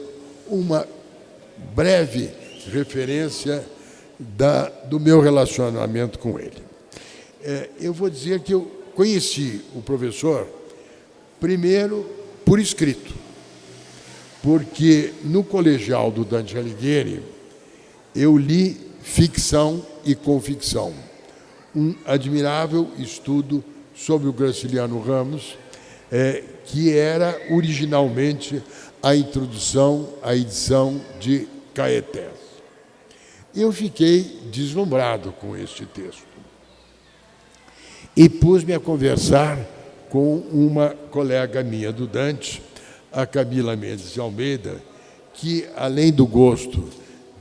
Speaker 1: uma breve referência do meu relacionamento com ele. Eu vou dizer que eu conheci o professor primeiro por escrito, porque no colegial do Dante Alighieri eu li Ficção e Conficção, um admirável estudo sobre o Graciliano Ramos, que era originalmente a introdução à edição de Caetés. Eu fiquei deslumbrado com este texto e pus-me a conversar com uma colega minha do Dante, a Camila Mendes de Almeida, que, além do gosto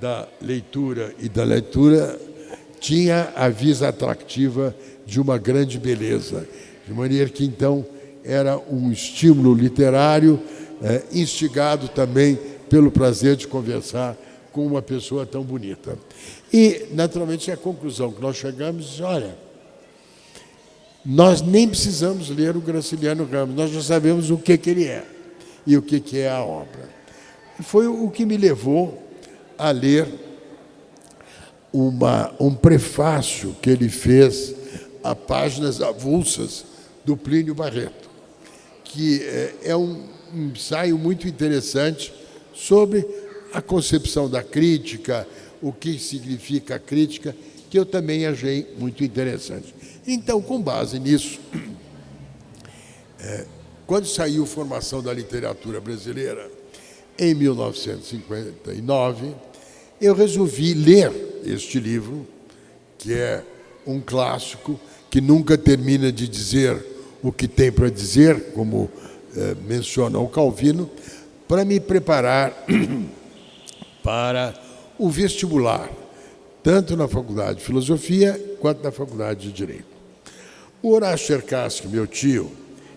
Speaker 1: da leitura e da leitura, tinha a visa atrativa de uma grande beleza, de maneira que, então, era um estímulo literário, instigado também pelo prazer de conversar com uma pessoa tão bonita. E, naturalmente, a conclusão que nós chegamos é: olha, nós nem precisamos ler o Graciliano Ramos, nós já sabemos o que ele é e o que é a obra. E foi o que me levou a ler um prefácio que ele fez a páginas avulsas do Plínio Barreto, que é um ensaio muito interessante sobre a concepção da crítica, o que significa a crítica, que eu também achei muito interessante. Então, com base nisso, quando saiu Formação da Literatura Brasileira, em 1959, eu resolvi ler este livro, que é um clássico, que nunca termina de dizer o que tem para dizer, como menciona o Calvino, para me preparar para o vestibular, tanto na Faculdade de Filosofia quanto na Faculdade de Direito. O Horácio Cherkassky, meu tio,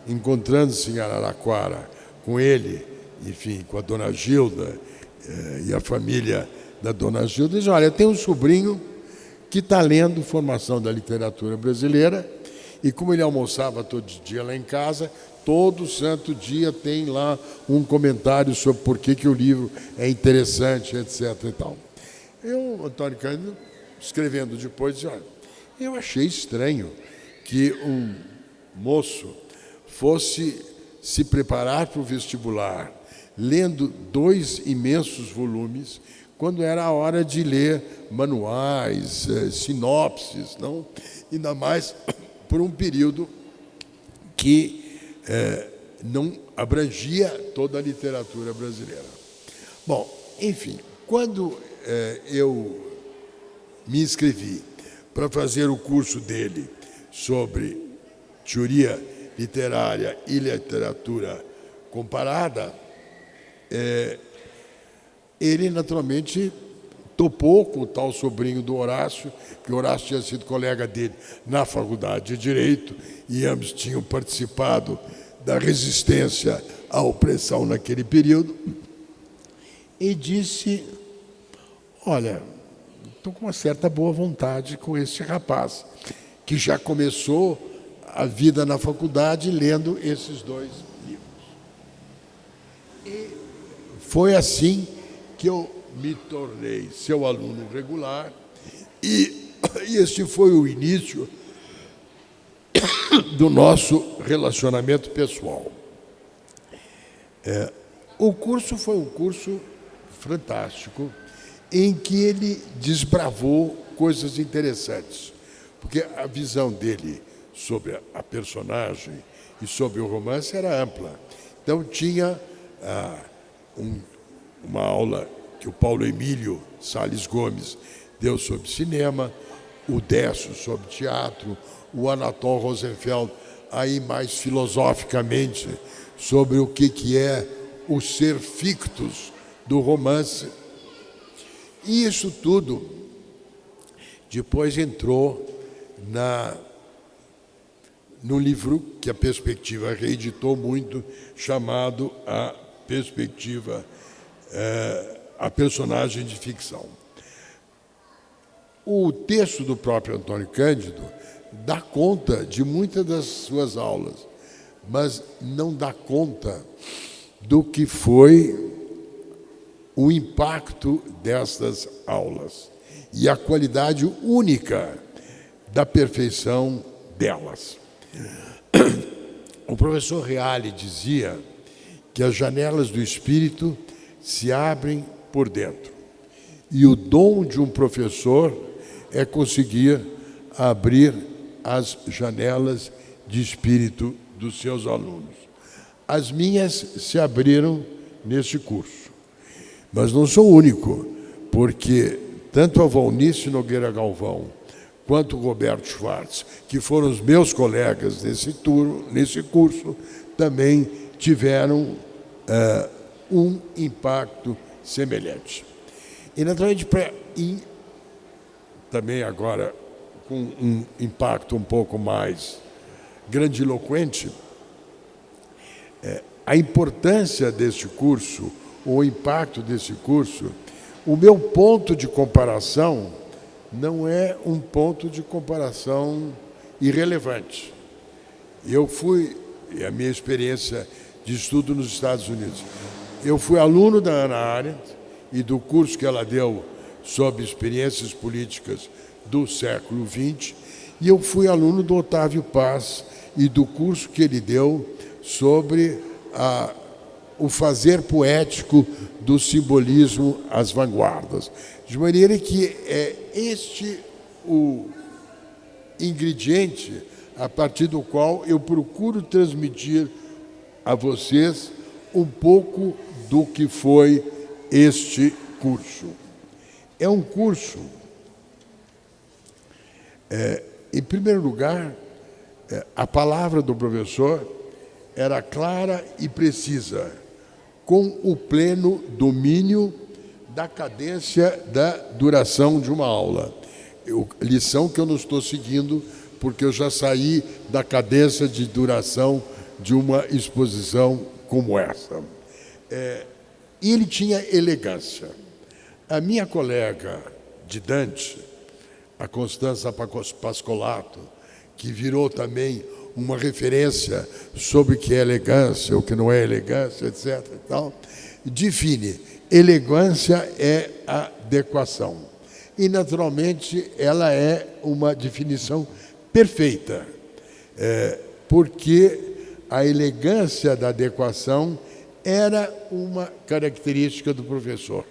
Speaker 1: encontrando-se em Araraquara com ele, enfim, com a dona Gilda e a família da dona Gilda, diz: olha, eu tenho um sobrinho que está lendo Formação da Literatura Brasileira, e como ele almoçava todo dia lá em casa, todo santo dia tem lá um comentário sobre por que o livro é interessante, etc. e tal. Eu, Antônio Cândido, escrevendo depois, disse: olha, eu achei estranho que um moço fosse se preparar para o vestibular lendo 2 imensos volumes, quando era a hora de ler manuais, sinopses, não? Ainda mais por um período que não abrangia toda a literatura brasileira. Bom, enfim, quando eu me inscrevi para fazer o curso dele sobre teoria literária e literatura comparada, ele naturalmente topou com o tal sobrinho do Horácio, que Horácio tinha sido colega dele na Faculdade de Direito, e ambos tinham participado da resistência à opressão naquele período, e disse: olha, estou com uma certa boa vontade com esse rapaz, que já começou a vida na faculdade lendo esses dois livros. E foi assim que eu me tornei seu aluno regular, e este foi o início do nosso relacionamento pessoal. O curso foi um curso fantástico, em que ele desbravou coisas interessantes, porque a visão dele sobre a personagem e sobre o romance era ampla. Então, tinha uma aula que o Paulo Emílio Salles Gomes deu sobre cinema, o Décio sobre teatro, o Anatol Rosenfeld, aí mais filosoficamente, sobre o que é o ser fictus do romance. E isso tudo depois entrou no livro que a Perspectiva reeditou muito, chamado A Perspectiva, a Personagem de Ficção. O texto do próprio Antônio Cândido dá conta de muitas das suas aulas, mas não dá conta do que foi o impacto dessas aulas e a qualidade única da perfeição delas. O professor Reale dizia que as janelas do espírito se abrem por dentro, e o dom de um professor é conseguir abrir as janelas de espírito dos seus alunos. As minhas se abriram neste curso, mas não sou o único, porque tanto a Valnice Nogueira Galvão quanto o Roberto Schwartz, que foram os meus colegas nesse curso, também tiveram um impacto semelhante. E, naturalmente, também agora com um impacto um pouco mais grandiloquente, a importância desse curso, o impacto desse curso, o meu ponto de comparação não é um ponto de comparação irrelevante. A minha experiência de estudo nos Estados Unidos, eu fui aluno da Hannah Arendt e do curso que ela deu sobre experiências políticas do século XX, e eu fui aluno do Otávio Paz e do curso que ele deu sobre o fazer poético do simbolismo às vanguardas. De maneira que é este o ingrediente a partir do qual eu procuro transmitir a vocês um pouco do que foi este curso. É um curso, em primeiro lugar, a palavra do professor era clara e precisa, com o pleno domínio da cadência da duração de uma aula. Lição que eu não estou seguindo, porque eu já saí da cadência de duração de uma exposição como essa. E ele tinha elegância. A minha colega de Dante, a Constanza Pascolato, que virou também uma referência sobre o que é elegância, o que não é elegância, etc. e tal, define: elegância é adequação. E, naturalmente, ela é uma definição perfeita, porque a elegância da adequação era uma característica do professor,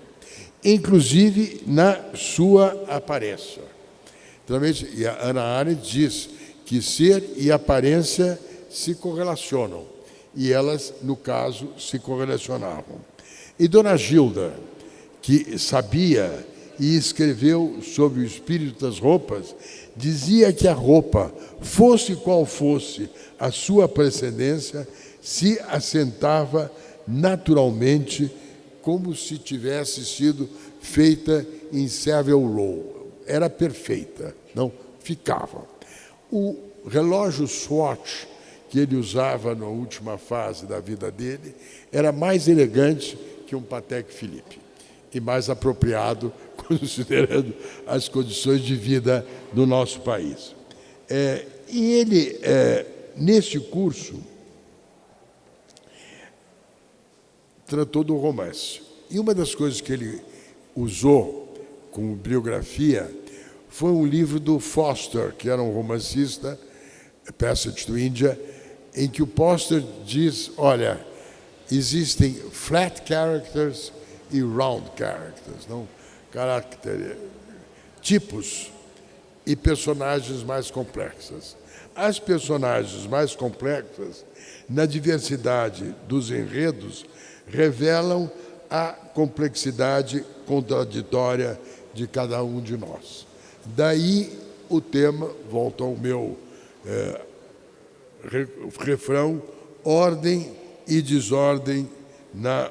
Speaker 1: inclusive na sua aparência. Naturalmente, e a Hannah Arendt diz que ser e aparência se correlacionam, e elas, no caso, se correlacionavam. E Dona Gilda, que sabia e escreveu sobre o espírito das roupas, dizia que a roupa, fosse qual fosse a sua precedência, se assentava naturalmente como se tivesse sido feita em Savile Row. Era perfeita, não ficava. O relógio Swatch que ele usava na última fase da vida dele era mais elegante que um Patek Philippe e mais apropriado, considerando as condições de vida do nosso país. E ele, neste curso, tratou do romance. E uma das coisas que ele usou como bibliografia foi um livro do Foster, que era um romancista, Passage to India, em que o Foster diz, olha, existem flat characters e round characters, não? Tipos e personagens mais complexas. As personagens mais complexas, na diversidade dos enredos, revelam a complexidade contraditória de cada um de nós. Daí o tema, volta ao meu refrão, ordem e desordem na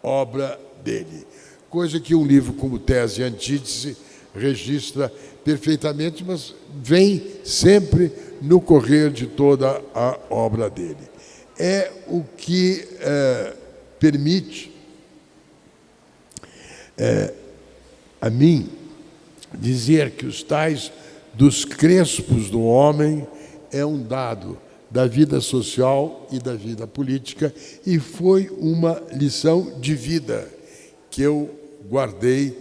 Speaker 1: obra dele. Coisa que um livro como Tese e Antítese registra perfeitamente, mas vem sempre no correr de toda a obra dele. É o que permite a mim dizer que os tais dos crespos do homem é um dado da vida social e da vida política, e foi uma lição de vida que eu guardei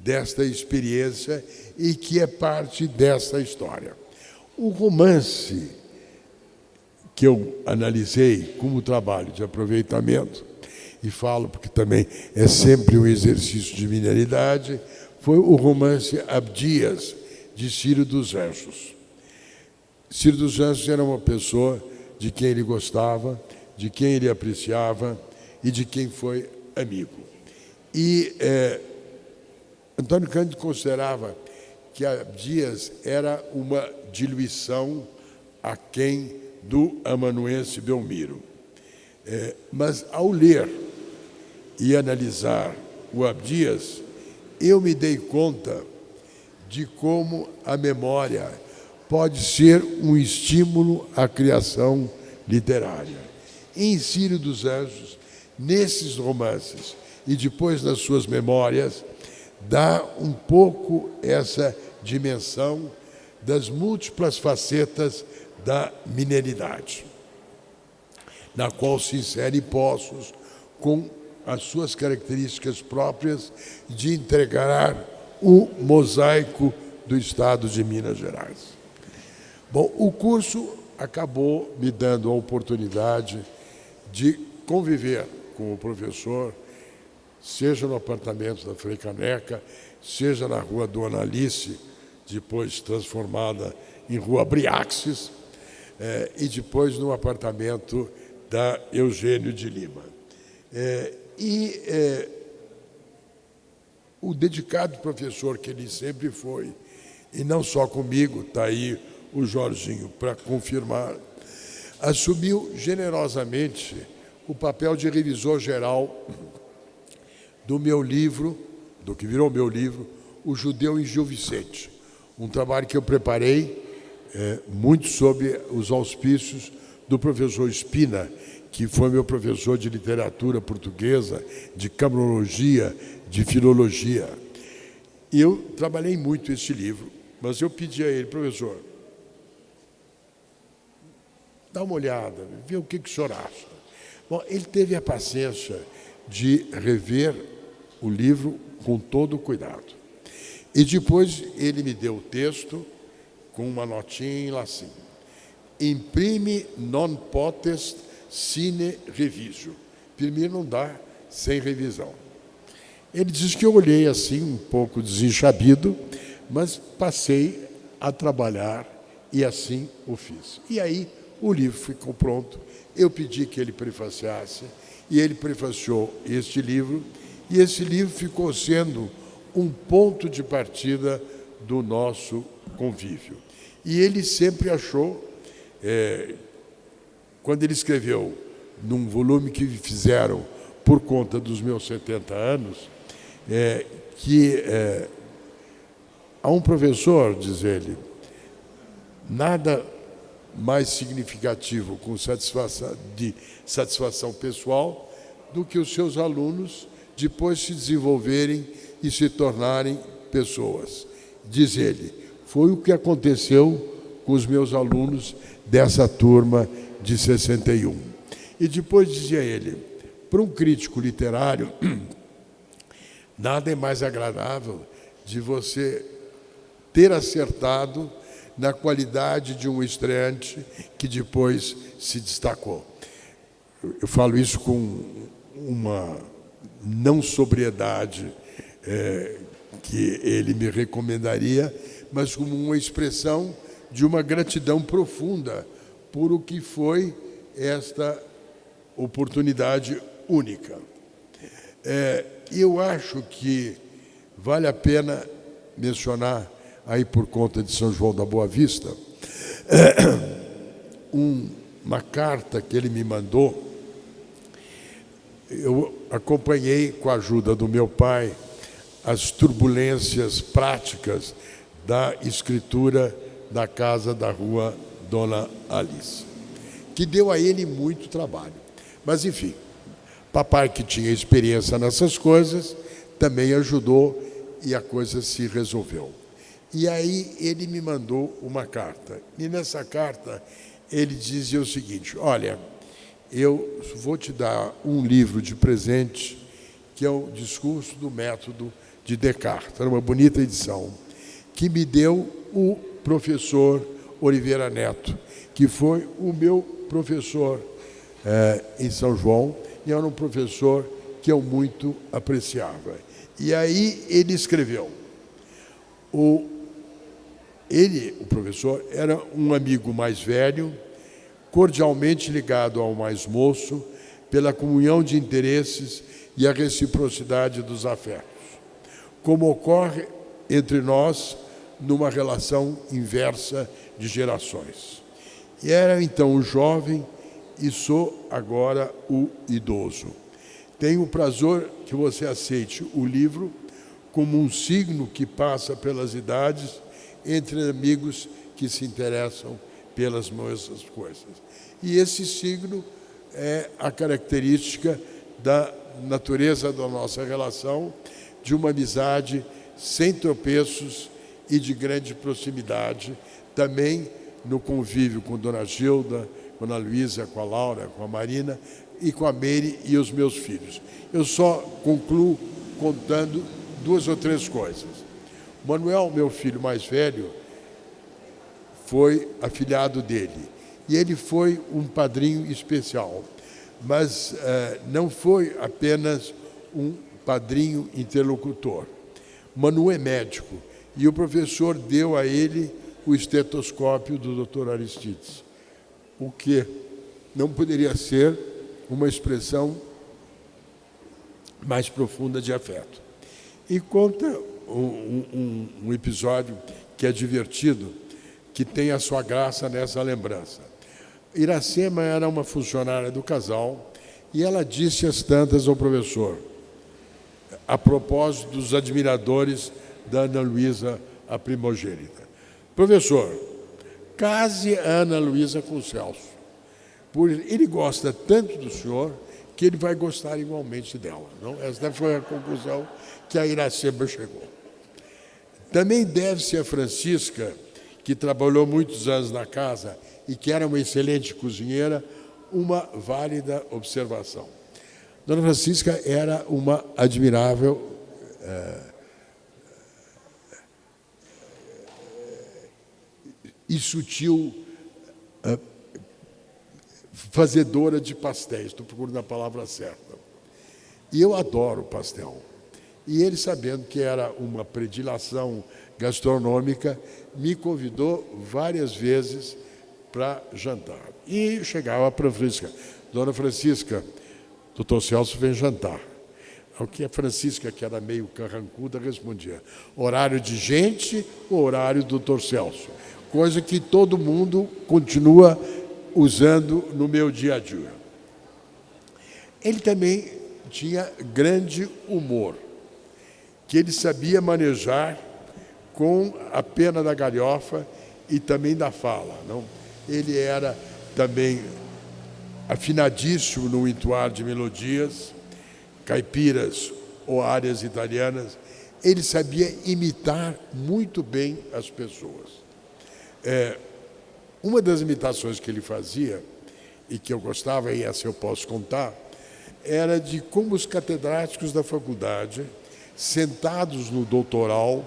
Speaker 1: desta experiência e que é parte dessa história. O romance que eu analisei como trabalho de aproveitamento, e falo porque também é sempre um exercício de mineridade, foi o romance Abdias, de Ciro dos Anjos. Ciro dos Anjos era uma pessoa de quem ele gostava, de quem ele apreciava e de quem foi amigo. E Antônio Cândido considerava que Abdias era uma diluição aquém do amanuense Belmiro. Mas, ao ler e analisar o Abdias, eu me dei conta de como a memória pode ser um estímulo à criação literária. Em Ciro dos Anjos, nesses romances e depois nas suas memórias, dá um pouco essa dimensão das múltiplas facetas da mineridade, na qual se insere Poços com as suas características próprias de entregar o mosaico do Estado de Minas Gerais. Bom, o curso acabou me dando a oportunidade de conviver com o professor, seja no apartamento da Frei Caneca, seja na Rua Dona Alice, depois transformada em Rua Briaxis, e depois no apartamento da Eugênio de Lima. O dedicado professor que ele sempre foi, e não só comigo, está aí o Jorginho para confirmar, assumiu generosamente o papel de revisor geral do meu livro, do que virou meu livro, O Judeu em Gil Vicente, um trabalho que eu preparei muito sob os auspícios do professor Espina, que foi meu professor de literatura portuguesa, de cambrologia, de filologia. E eu trabalhei muito esse livro, mas eu pedi a ele, professor, dá uma olhada, vê o que o senhor acha. Bom, ele teve a paciência de rever o livro com todo o cuidado. E depois ele me deu o texto com uma notinha em latim. Imprime non potest sine revisio. Primeiro não dá sem revisão. Ele diz que eu olhei assim, um pouco desenchabido, mas passei a trabalhar e assim o fiz. E aí o livro ficou pronto, eu pedi que ele prefaciasse, e ele prefaciou este livro, e esse livro ficou sendo um ponto de partida do nosso convívio. E ele sempre achou, quando ele escreveu, num volume que fizeram por conta dos meus 70 anos, que há um professor, diz ele, nada mais significativo de satisfação pessoal do que os seus alunos depois se desenvolverem e se tornarem pessoas. Diz ele, foi o que aconteceu com os meus alunos dessa turma de 61. E depois dizia ele, para um crítico literário, nada é mais agradável de você ter acertado na qualidade de um estreante que depois se destacou. Eu falo isso com uma não sobriedade que ele me recomendaria, mas como uma expressão de uma gratidão profunda por o que foi esta oportunidade única. Eu acho que vale a pena mencionar, aí por conta de São João da Boa Vista, uma carta que ele me mandou. Eu acompanhei, com a ajuda do meu pai, as turbulências práticas da escritura da casa da rua Dona Alice, que deu a ele muito trabalho. Mas, enfim, papai, que tinha experiência nessas coisas, também ajudou e a coisa se resolveu. E aí ele me mandou uma carta. E nessa carta ele dizia o seguinte, olha, eu vou te dar um livro de presente, que é o Discurso do Método de Descartes. Era uma bonita edição, que me deu o professor Oliveira Neto, que foi o meu professor em São João, e era um professor que eu muito apreciava. E aí ele escreveu. O professor, era um amigo mais velho, cordialmente ligado ao mais moço, pela comunhão de interesses e a reciprocidade dos afetos, como ocorre entre nós numa relação inversa de gerações. E era então o jovem e sou agora o idoso. Tenho o prazer que você aceite o livro como um signo que passa pelas idades entre amigos que se interessam pelas mesmas coisas. E esse signo é a característica da natureza da nossa relação, de uma amizade sem tropeços e de grande proximidade, também no convívio com Dona Gilda, com a Luísa, com a Laura, com a Marina e com a Meire e os meus filhos. Eu só concluo contando 2 ou 3 coisas. Manuel, meu filho mais velho, foi afilhado dele. E ele foi um padrinho especial. Mas não foi apenas um padrinho interlocutor. Manu é médico. E o professor deu a ele o estetoscópio do Dr. Aristides. O que não poderia ser uma expressão mais profunda de afeto. E conta um episódio que é divertido, que tem a sua graça nessa lembrança. Iracema era uma funcionária do casal e ela disse às tantas ao professor, a propósito dos admiradores da Ana Luísa, a primogênita. Professor, case a Ana Luísa com o Celso. Ele gosta tanto do senhor que ele vai gostar igualmente dela. Não? Essa foi a conclusão que a Iracema chegou. Também deve-se a Francisca, que trabalhou muitos anos na casa e que era uma excelente cozinheira, uma válida observação. Dona Francisca era uma admirável e sutil fazedora de pastéis. Estou procurando a palavra certa. E eu adoro pastel. E ele, sabendo que era uma predileção gastronômica, me convidou várias vezes para jantar. E chegava para a Francisca. Dona Francisca, doutor Celso vem jantar. Ao que a Francisca, que era meio carrancuda, respondia, horário de gente ou horário do doutor Celso? Coisa que todo mundo continua usando no meu dia a dia. Ele também tinha grande humor, que ele sabia manejar com a pena da galhofa e também da fala. Não? Ele era também afinadíssimo no entoar de melodias, caipiras ou áreas italianas. Ele sabia imitar muito bem as pessoas. Uma das imitações que ele fazia, e que eu gostava, e essa eu posso contar, era de como os catedráticos da faculdade, sentados no doutoral,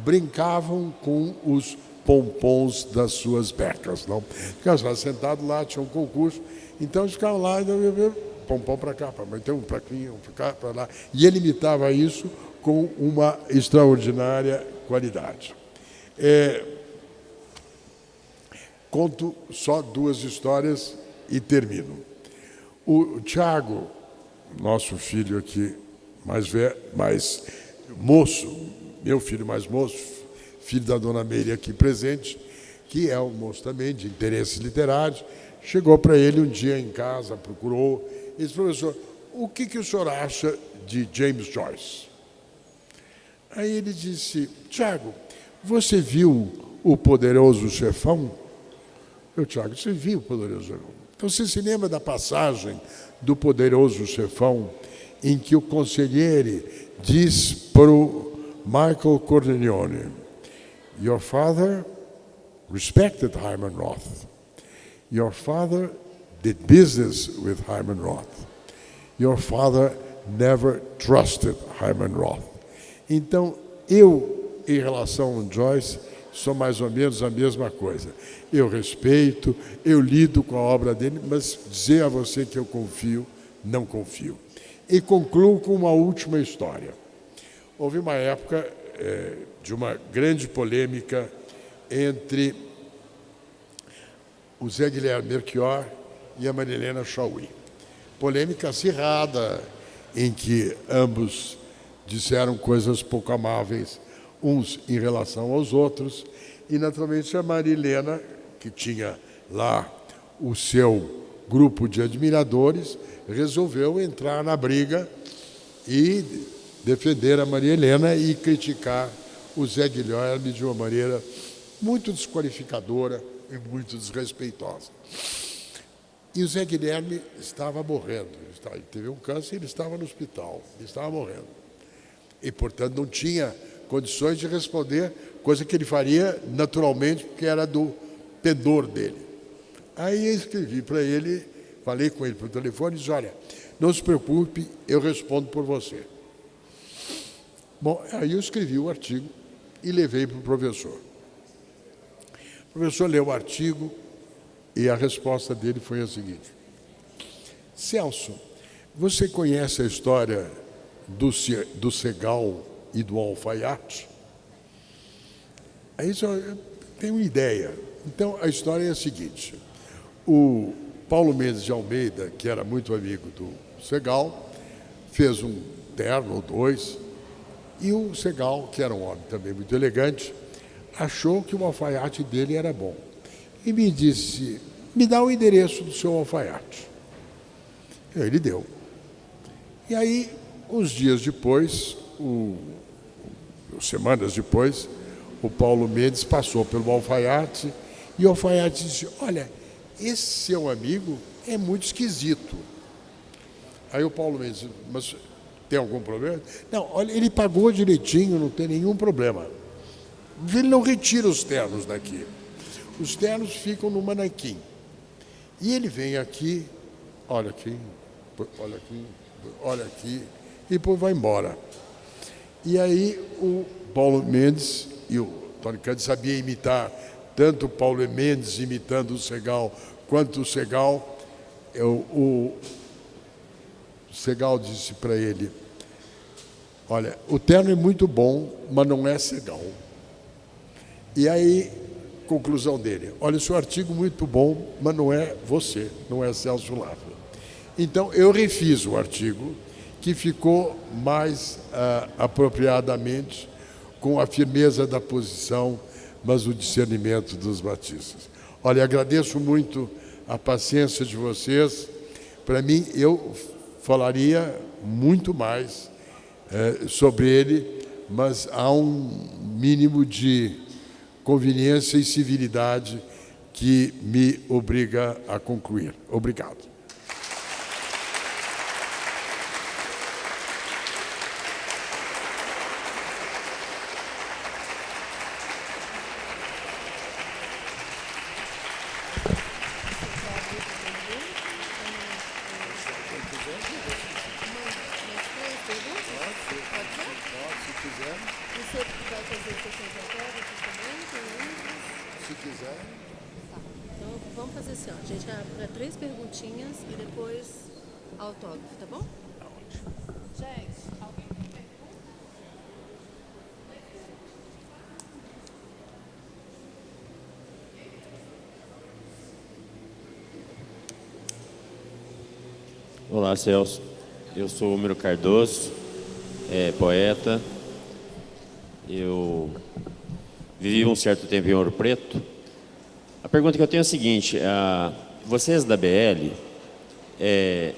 Speaker 1: brincavam com os pompons das suas becas. Não? Ficavam sentados lá, tinha um concurso, então eles ficavam lá, pompom para cá, então para aqui, para cá, para lá. E ele imitava isso com uma extraordinária qualidade. Conto só 2 histórias e termino. O Tiago, nosso filho aqui, mais moço, meu filho mais moço, filho da dona Meire aqui presente, que é um moço também de interesses literários, chegou para ele um dia em casa, procurou, e disse: professor, o que o senhor acha de James Joyce? Aí ele disse: Tiago, você viu O Poderoso Chefão? Eu, Tiago, você viu O Poderoso Chefão? Então, você se lembra da passagem do Poderoso Chefão em que o conselheiro diz para o Michael Corleone: Your father respected Hyman Roth. Your father did business with Hyman Roth. Your father never trusted Hyman Roth. Então, eu, em relação ao Joyce, sou mais ou menos a mesma coisa. Eu respeito, eu lido com a obra dele, mas dizer a você que eu confio, não confio. E concluo com uma última história. Houve uma época de uma grande polêmica entre o Zé Guilherme Melchior e a Marilena Chauí. Polêmica acirrada, em que ambos disseram coisas pouco amáveis, uns em relação aos outros, e naturalmente a Marilena, que tinha lá o seu grupo de admiradores, resolveu entrar na briga e defender a Maria Helena e criticar o Zé Guilherme de uma maneira muito desqualificadora e muito desrespeitosa. E o Zé Guilherme estava morrendo, ele teve um câncer e ele estava no hospital, ele estava morrendo. E, portanto, não tinha condições de responder, coisa que ele faria naturalmente, porque era do pendor dele. Aí eu escrevi para ele, falei com ele por telefone e disse: olha, não se preocupe, eu respondo por você. Bom, aí eu escrevi o artigo e levei para o professor. O professor leu o artigo e a resposta dele foi a seguinte: Celso, você conhece a história do Segal e do alfaiate? Aí eu tenho uma ideia. Então, a história é a seguinte: o Paulo Mendes de Almeida, que era muito amigo do Segal, fez um terno ou 2, e o Segal, que era um homem também muito elegante, achou que o alfaiate dele era bom. E me disse: me dá o endereço do seu alfaiate. Ele deu. E aí, uns dias depois, semanas depois, o Paulo Mendes passou pelo alfaiate e o alfaiate disse: olha, esse seu amigo é muito esquisito. Aí o Paulo Mendes disse: mas tem algum problema? Não, olha, ele pagou direitinho, não tem nenhum problema. Ele não retira os ternos daqui. Os ternos ficam no manequim. E ele vem aqui, olha aqui, olha aqui, olha aqui, e depois vai embora. E aí o Paulo Mendes e o Tony Cândido sabiam imitar tanto o Paulo Mendes imitando o Segal, quanto o Segal. O Segal disse para ele: olha, o terno é muito bom, mas não é Segal. E aí, conclusão dele: olha, o seu artigo é muito bom, mas não é você, não é Celso Lafra. Então, eu refiz o artigo, que ficou mais apropriadamente com a firmeza da posição, mas o discernimento dos batistas. Olha, agradeço muito a paciência de vocês. Para mim, eu falaria muito mais sobre ele, mas há um mínimo de conveniência e civilidade que me obriga a concluir. Obrigado. Se quiser.
Speaker 2: Tá. Então, vamos fazer assim, ó. A gente vai 3 perguntinhas e depois autógrafo, tá bom?
Speaker 1: Tá ótimo.
Speaker 2: Gente, alguém tem pergunta?
Speaker 3: Olá, Celso. Eu sou o Miro Cardoso, poeta. Eu vivi um certo tempo em Ouro Preto. A pergunta que eu tenho é a seguinte: vocês da BL,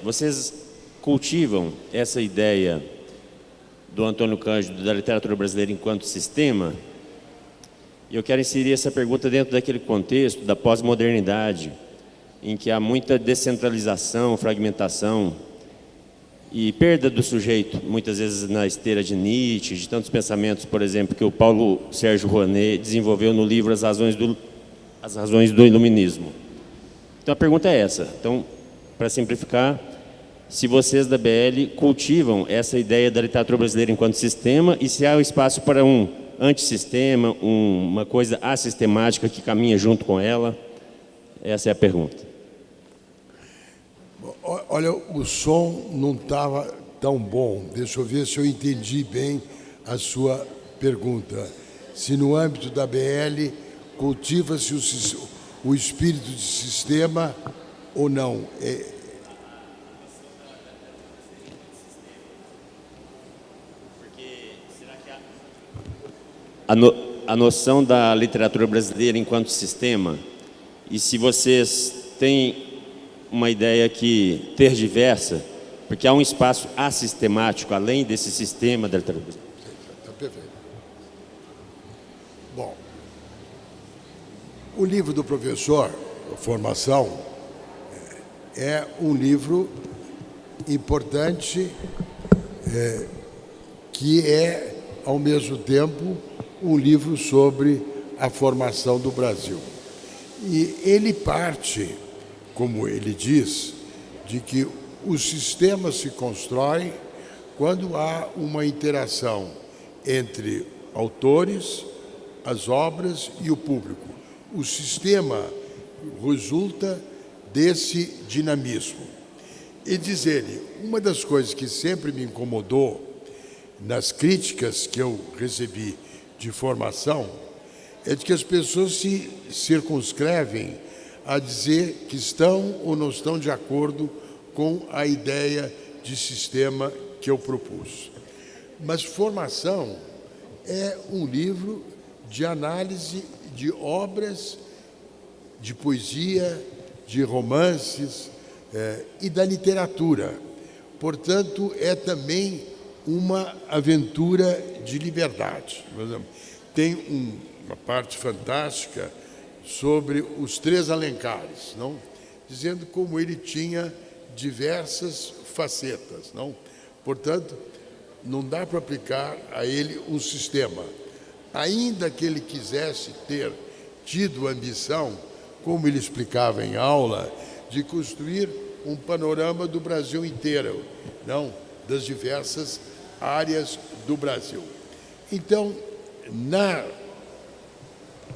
Speaker 3: vocês cultivam essa ideia do Antônio Cândido da literatura brasileira enquanto sistema? E eu quero inserir essa pergunta dentro daquele contexto da pós-modernidade, em que há muita descentralização, fragmentação e perda do sujeito, muitas vezes na esteira de Nietzsche, de tantos pensamentos, por exemplo, que o Paulo Sérgio Rouanet desenvolveu no livro As Razões do Iluminismo. Então a pergunta é essa. Então, para simplificar, se vocês da BL cultivam essa ideia da literatura brasileira enquanto sistema e se há espaço para um antissistema, uma coisa assistemática que caminha junto com ela, essa é a pergunta.
Speaker 1: Olha, o som não estava tão bom. Deixa eu ver se eu entendi bem a sua pergunta. Se no âmbito da BL cultiva-se o espírito de sistema ou não.
Speaker 3: A noção da literatura brasileira enquanto sistema, e se vocês têm uma ideia que tergiversa, porque há um espaço assistemático além desse sistema da literatura brasileira.
Speaker 1: Está perfeito. Bom, o livro do professor, Formação, é um livro importante que é, ao mesmo tempo, um livro sobre a formação do Brasil. E ele parte, como ele diz, de que o sistema se constrói quando há uma interação entre autores, as obras e o público. O sistema resulta desse dinamismo. E diz ele, uma das coisas que sempre me incomodou nas críticas que eu recebi de formação é de que as pessoas se circunscrevem a dizer que estão ou não estão de acordo com a ideia de sistema que eu propus. Mas Formação é um livro de análise de obras de poesia, de romances e da literatura. Portanto, é também uma aventura de liberdade. Tem uma parte fantástica sobre os 3 Alencares, não? Dizendo como ele tinha diversas facetas, não? Portanto, não dá para aplicar a ele um sistema. Ainda que ele quisesse ter tido ambição, como ele explicava em aula, de construir um panorama do Brasil inteiro, não das diversas áreas do Brasil. Então, na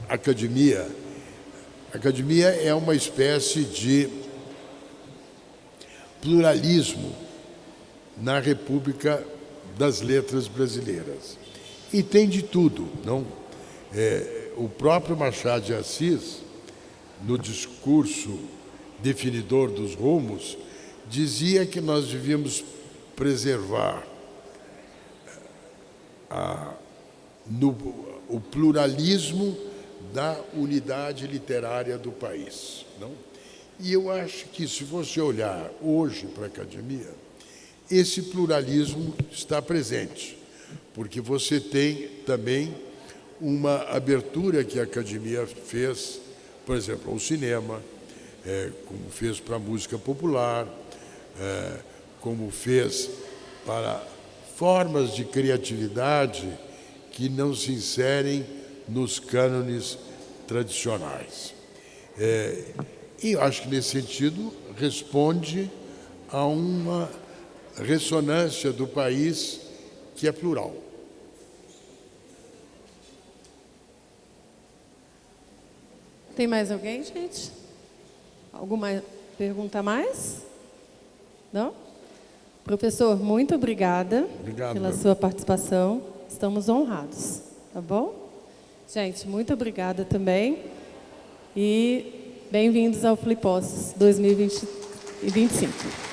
Speaker 1: academia, a academia é uma espécie de pluralismo na República das Letras Brasileiras. E tem de tudo, não? O próprio Machado de Assis, no discurso definidor dos rumos, dizia que nós devíamos preservar o pluralismo da unidade literária do país, não? E eu acho que, se você olhar hoje para a academia, esse pluralismo está presente, porque você tem também uma abertura que a academia fez, por exemplo, ao cinema, como fez para a música popular, como fez para formas de criatividade que não se inserem nos cânones tradicionais. E eu acho que, nesse sentido, responde a uma ressonância do país que é plural.
Speaker 2: Tem mais alguém, gente? Alguma pergunta a mais? Não? Professor, muito obrigada pela sua participação. Estamos honrados, tá bom? Gente, muito obrigada também. E bem-vindos ao Flipostos 2025.